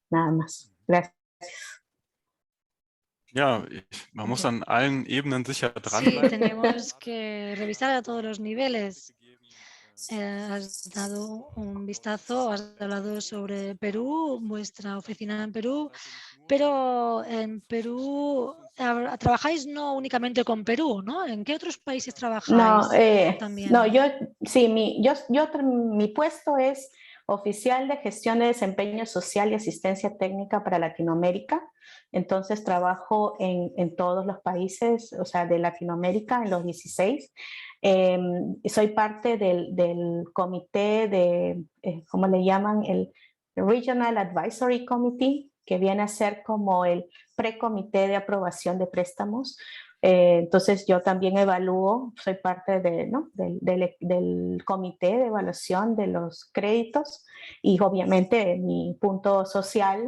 Speaker 3: Nada más. Gracias.
Speaker 2: Ja, man muss an allen Ebenen sicher
Speaker 1: Sí,
Speaker 2: dranbleiben.
Speaker 1: tenemos que revisar a todos los niveles. Has dado un vistazo, has hablado sobre Perú, vuestra oficina en Perú, pero en Perú trabajáis no únicamente con Perú, ¿no? ¿En qué otros países trabajáis también?
Speaker 3: No, mi puesto es oficial de gestión de desempeño social y asistencia técnica para Latinoamérica. Entonces trabajo en todos los países, o sea, de Latinoamérica, en los 16. Soy parte del comité de, ¿cómo le llaman? El Regional Advisory Committee, que viene a ser como el precomité de aprobación de préstamos. Entonces yo también evalúo, soy parte del comité de evaluación de los créditos y obviamente mi punto social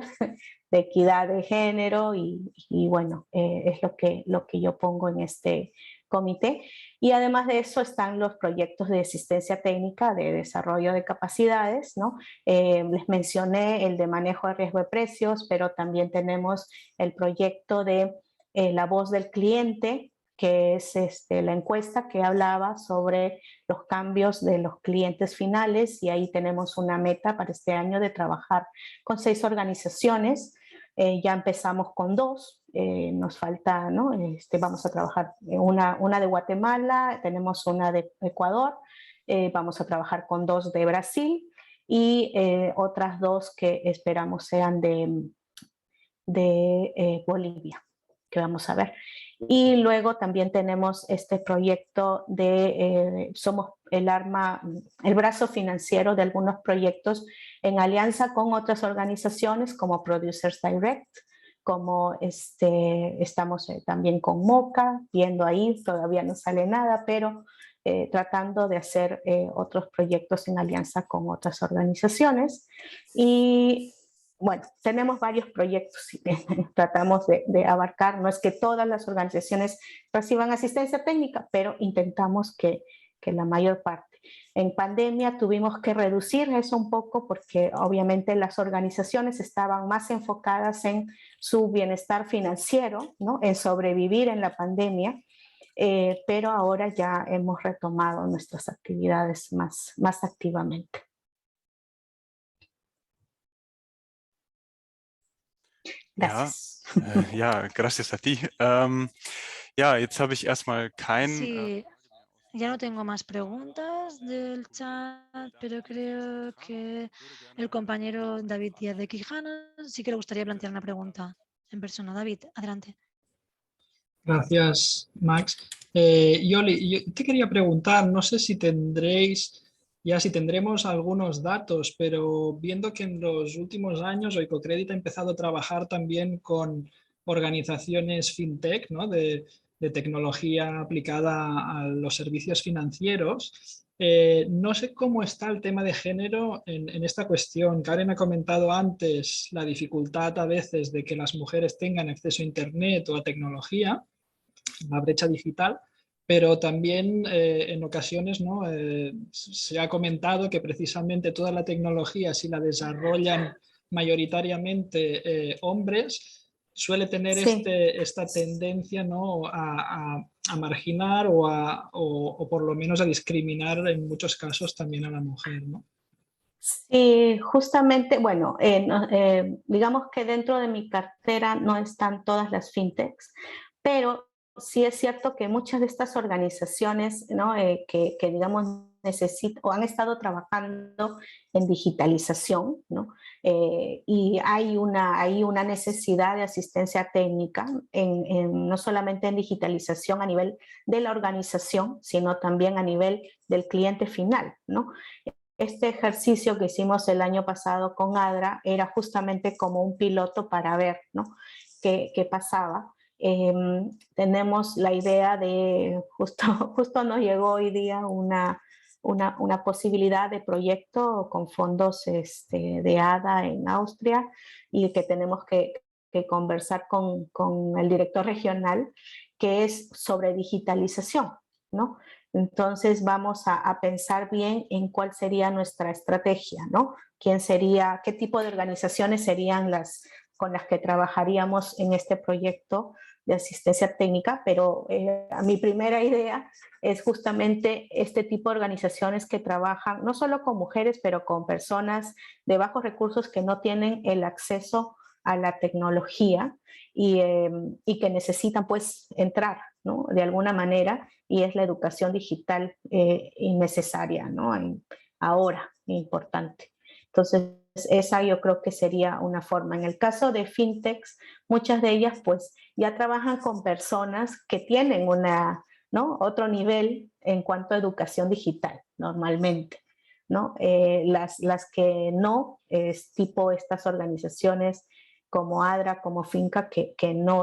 Speaker 3: de equidad de género y bueno, es lo que yo pongo en este comité. Y además de eso están los proyectos de asistencia técnica de desarrollo de capacidades, ¿no? Les mencioné el de manejo de riesgo de precios, pero también tenemos el proyecto de la voz del cliente, que es la encuesta que hablaba sobre los cambios de los clientes finales, y ahí tenemos una meta para este año de trabajar con 6 organizaciones. Ya empezamos con 2, nos falta, ¿no? Vamos a trabajar una de Guatemala, tenemos una de Ecuador, vamos a trabajar con 2 de Brasil y otras 2 que esperamos sean de Bolivia, que vamos a ver. Y luego también tenemos este proyecto somos el brazo financiero de algunos proyectos en alianza con otras organizaciones como Producers Direct, como estamos también con MOCA, viendo ahí, todavía no sale nada, pero tratando de hacer otros proyectos en alianza con otras organizaciones. Y bueno, tenemos varios proyectos que tratamos de abarcar. No es que todas las organizaciones reciban asistencia técnica, pero intentamos que la mayor parte. En pandemia tuvimos que reducir eso un poco porque obviamente las organizaciones estaban más enfocadas en su bienestar financiero, ¿no? En sobrevivir en la pandemia, pero ahora ya hemos retomado nuestras actividades más activamente. Gracias.
Speaker 2: Ja, gracias a ti. Ja, jetzt habe ich erstmal
Speaker 1: Sí, ya no tengo más preguntas del chat, pero creo que el compañero David Díaz de Quijana sí que le gustaría plantear una pregunta en persona. David, adelante.
Speaker 5: Gracias, Max. Yoli, yo te quería preguntar, no sé si tendremos algunos datos, pero viendo que en los últimos años Oicocredit ha empezado a trabajar también con organizaciones fintech, ¿no? de tecnología aplicada a los servicios financieros. No sé cómo está el tema de género en esta cuestión. Karen ha comentado antes la dificultad a veces de que las mujeres tengan acceso a Internet o a tecnología, la brecha digital, pero también en ocasiones, ¿no? Se ha comentado que precisamente toda la tecnología, si la desarrollan mayoritariamente hombres, suele tener
Speaker 3: Sí.
Speaker 5: esta tendencia, ¿no? a marginar o por lo menos a discriminar en muchos casos también a la mujer, ¿no?
Speaker 3: Sí, justamente, bueno, digamos que dentro de mi cartera no están todas las fintechs, pero sí es cierto que muchas de estas organizaciones, ¿no? que digamos necesitan o han estado trabajando en digitalización, ¿no? Y hay una necesidad de asistencia técnica, no solamente en digitalización a nivel de la organización, sino también a nivel del cliente final, ¿no? Este ejercicio que hicimos el año pasado con ADRA era justamente como un piloto para ver, ¿no? qué pasaba. Tenemos la idea de, justo nos llegó hoy día una posibilidad de proyecto con fondos de ADA en Austria y que tenemos que conversar con el director regional, que es sobre digitalización, ¿no? Entonces vamos a pensar bien en cuál sería nuestra estrategia, ¿no? ¿Qué tipo de organizaciones serían las con las que trabajaríamos en este proyecto de asistencia técnica? Pero mi primera idea es justamente este tipo de organizaciones que trabajan no solo con mujeres, pero con personas de bajos recursos que no tienen el acceso a la tecnología y que necesitan pues entrar, ¿no? De alguna manera, y es la educación digital innecesaria, ¿no? Ahora, importante. Entonces, esa yo creo que sería una forma. En el caso de fintechs, muchas de ellas pues ya trabajan con personas que tienen ¿no? otro nivel en cuanto a educación digital, normalmente, ¿no? Las que no, es tipo estas organizaciones como ADRA, como Finca, que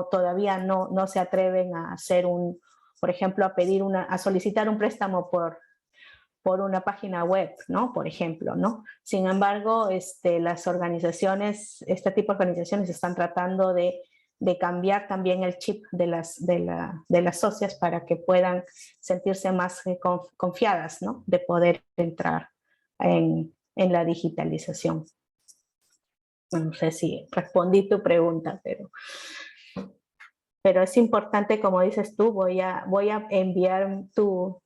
Speaker 3: todavía no se atreven a hacer por ejemplo, a solicitar un préstamo por una página web, ¿no? Por ejemplo, ¿no? Sin embargo, las organizaciones, este tipo de organizaciones están tratando de cambiar también el chip de las socias para que puedan sentirse más confiadas, ¿no? De poder entrar en la digitalización. No sé si respondí tu pregunta, pero es importante, como dices tú, voy a enviar tu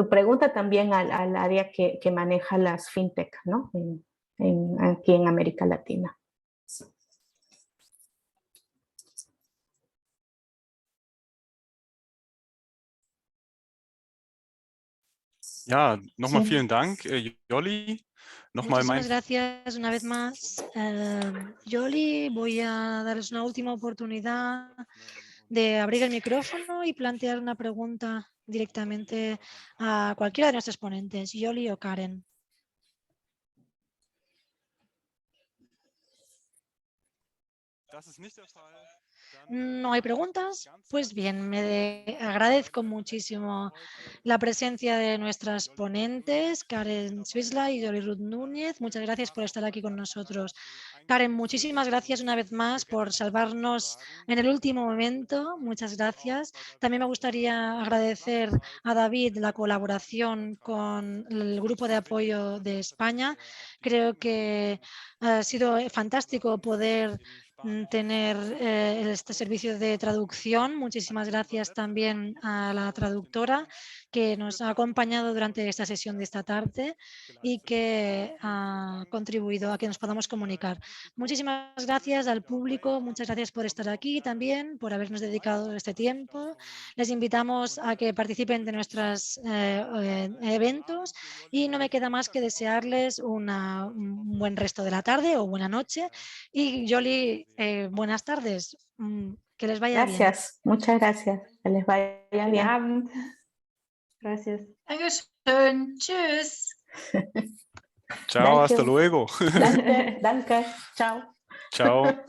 Speaker 3: pregunta también al área que maneja las fintech, ¿no? Aquí en América Latina.
Speaker 2: Ja, nochmal
Speaker 3: Sí.
Speaker 2: vielen Dank, Jolly. Nochmal
Speaker 1: Muchísimas gracias una vez más, Yoli. Voy a darles una última oportunidad de abrir el micrófono y plantear una pregunta directamente a cualquiera de nuestros ponentes, Yoli o Karen.
Speaker 2: Das ist nicht der Fall.
Speaker 1: ¿No hay preguntas? Pues bien, me agradezco muchísimo la presencia de nuestras ponentes, Karen Swisla y Yoli Ruth Núñez. Muchas gracias por estar aquí con nosotros. Karen, muchísimas gracias una vez más por salvarnos en el último momento. Muchas gracias. También me gustaría agradecer a David la colaboración con el Grupo de Apoyo de España. Creo que ha sido fantástico poder tener este servicio de traducción. Muchísimas gracias también a la traductora que nos ha acompañado durante esta sesión de esta tarde y que ha contribuido a que nos podamos comunicar. Muchísimas gracias al público, muchas gracias por estar aquí también, por habernos dedicado este tiempo. Les invitamos a que participen de nuestros eventos y no me queda más que desearles un buen resto de la tarde o buena noche. Y Yoli, buenas tardes. Que les vaya bien.
Speaker 3: Gracias, muchas gracias. Que les vaya
Speaker 4: Guten
Speaker 3: bien.
Speaker 4: Abend. Gracias.
Speaker 6: Dankeschön. Tschüss.
Speaker 2: Ciao, hasta
Speaker 3: Thank you.
Speaker 2: luego.
Speaker 3: Danke, danke. Ciao.
Speaker 2: Ciao.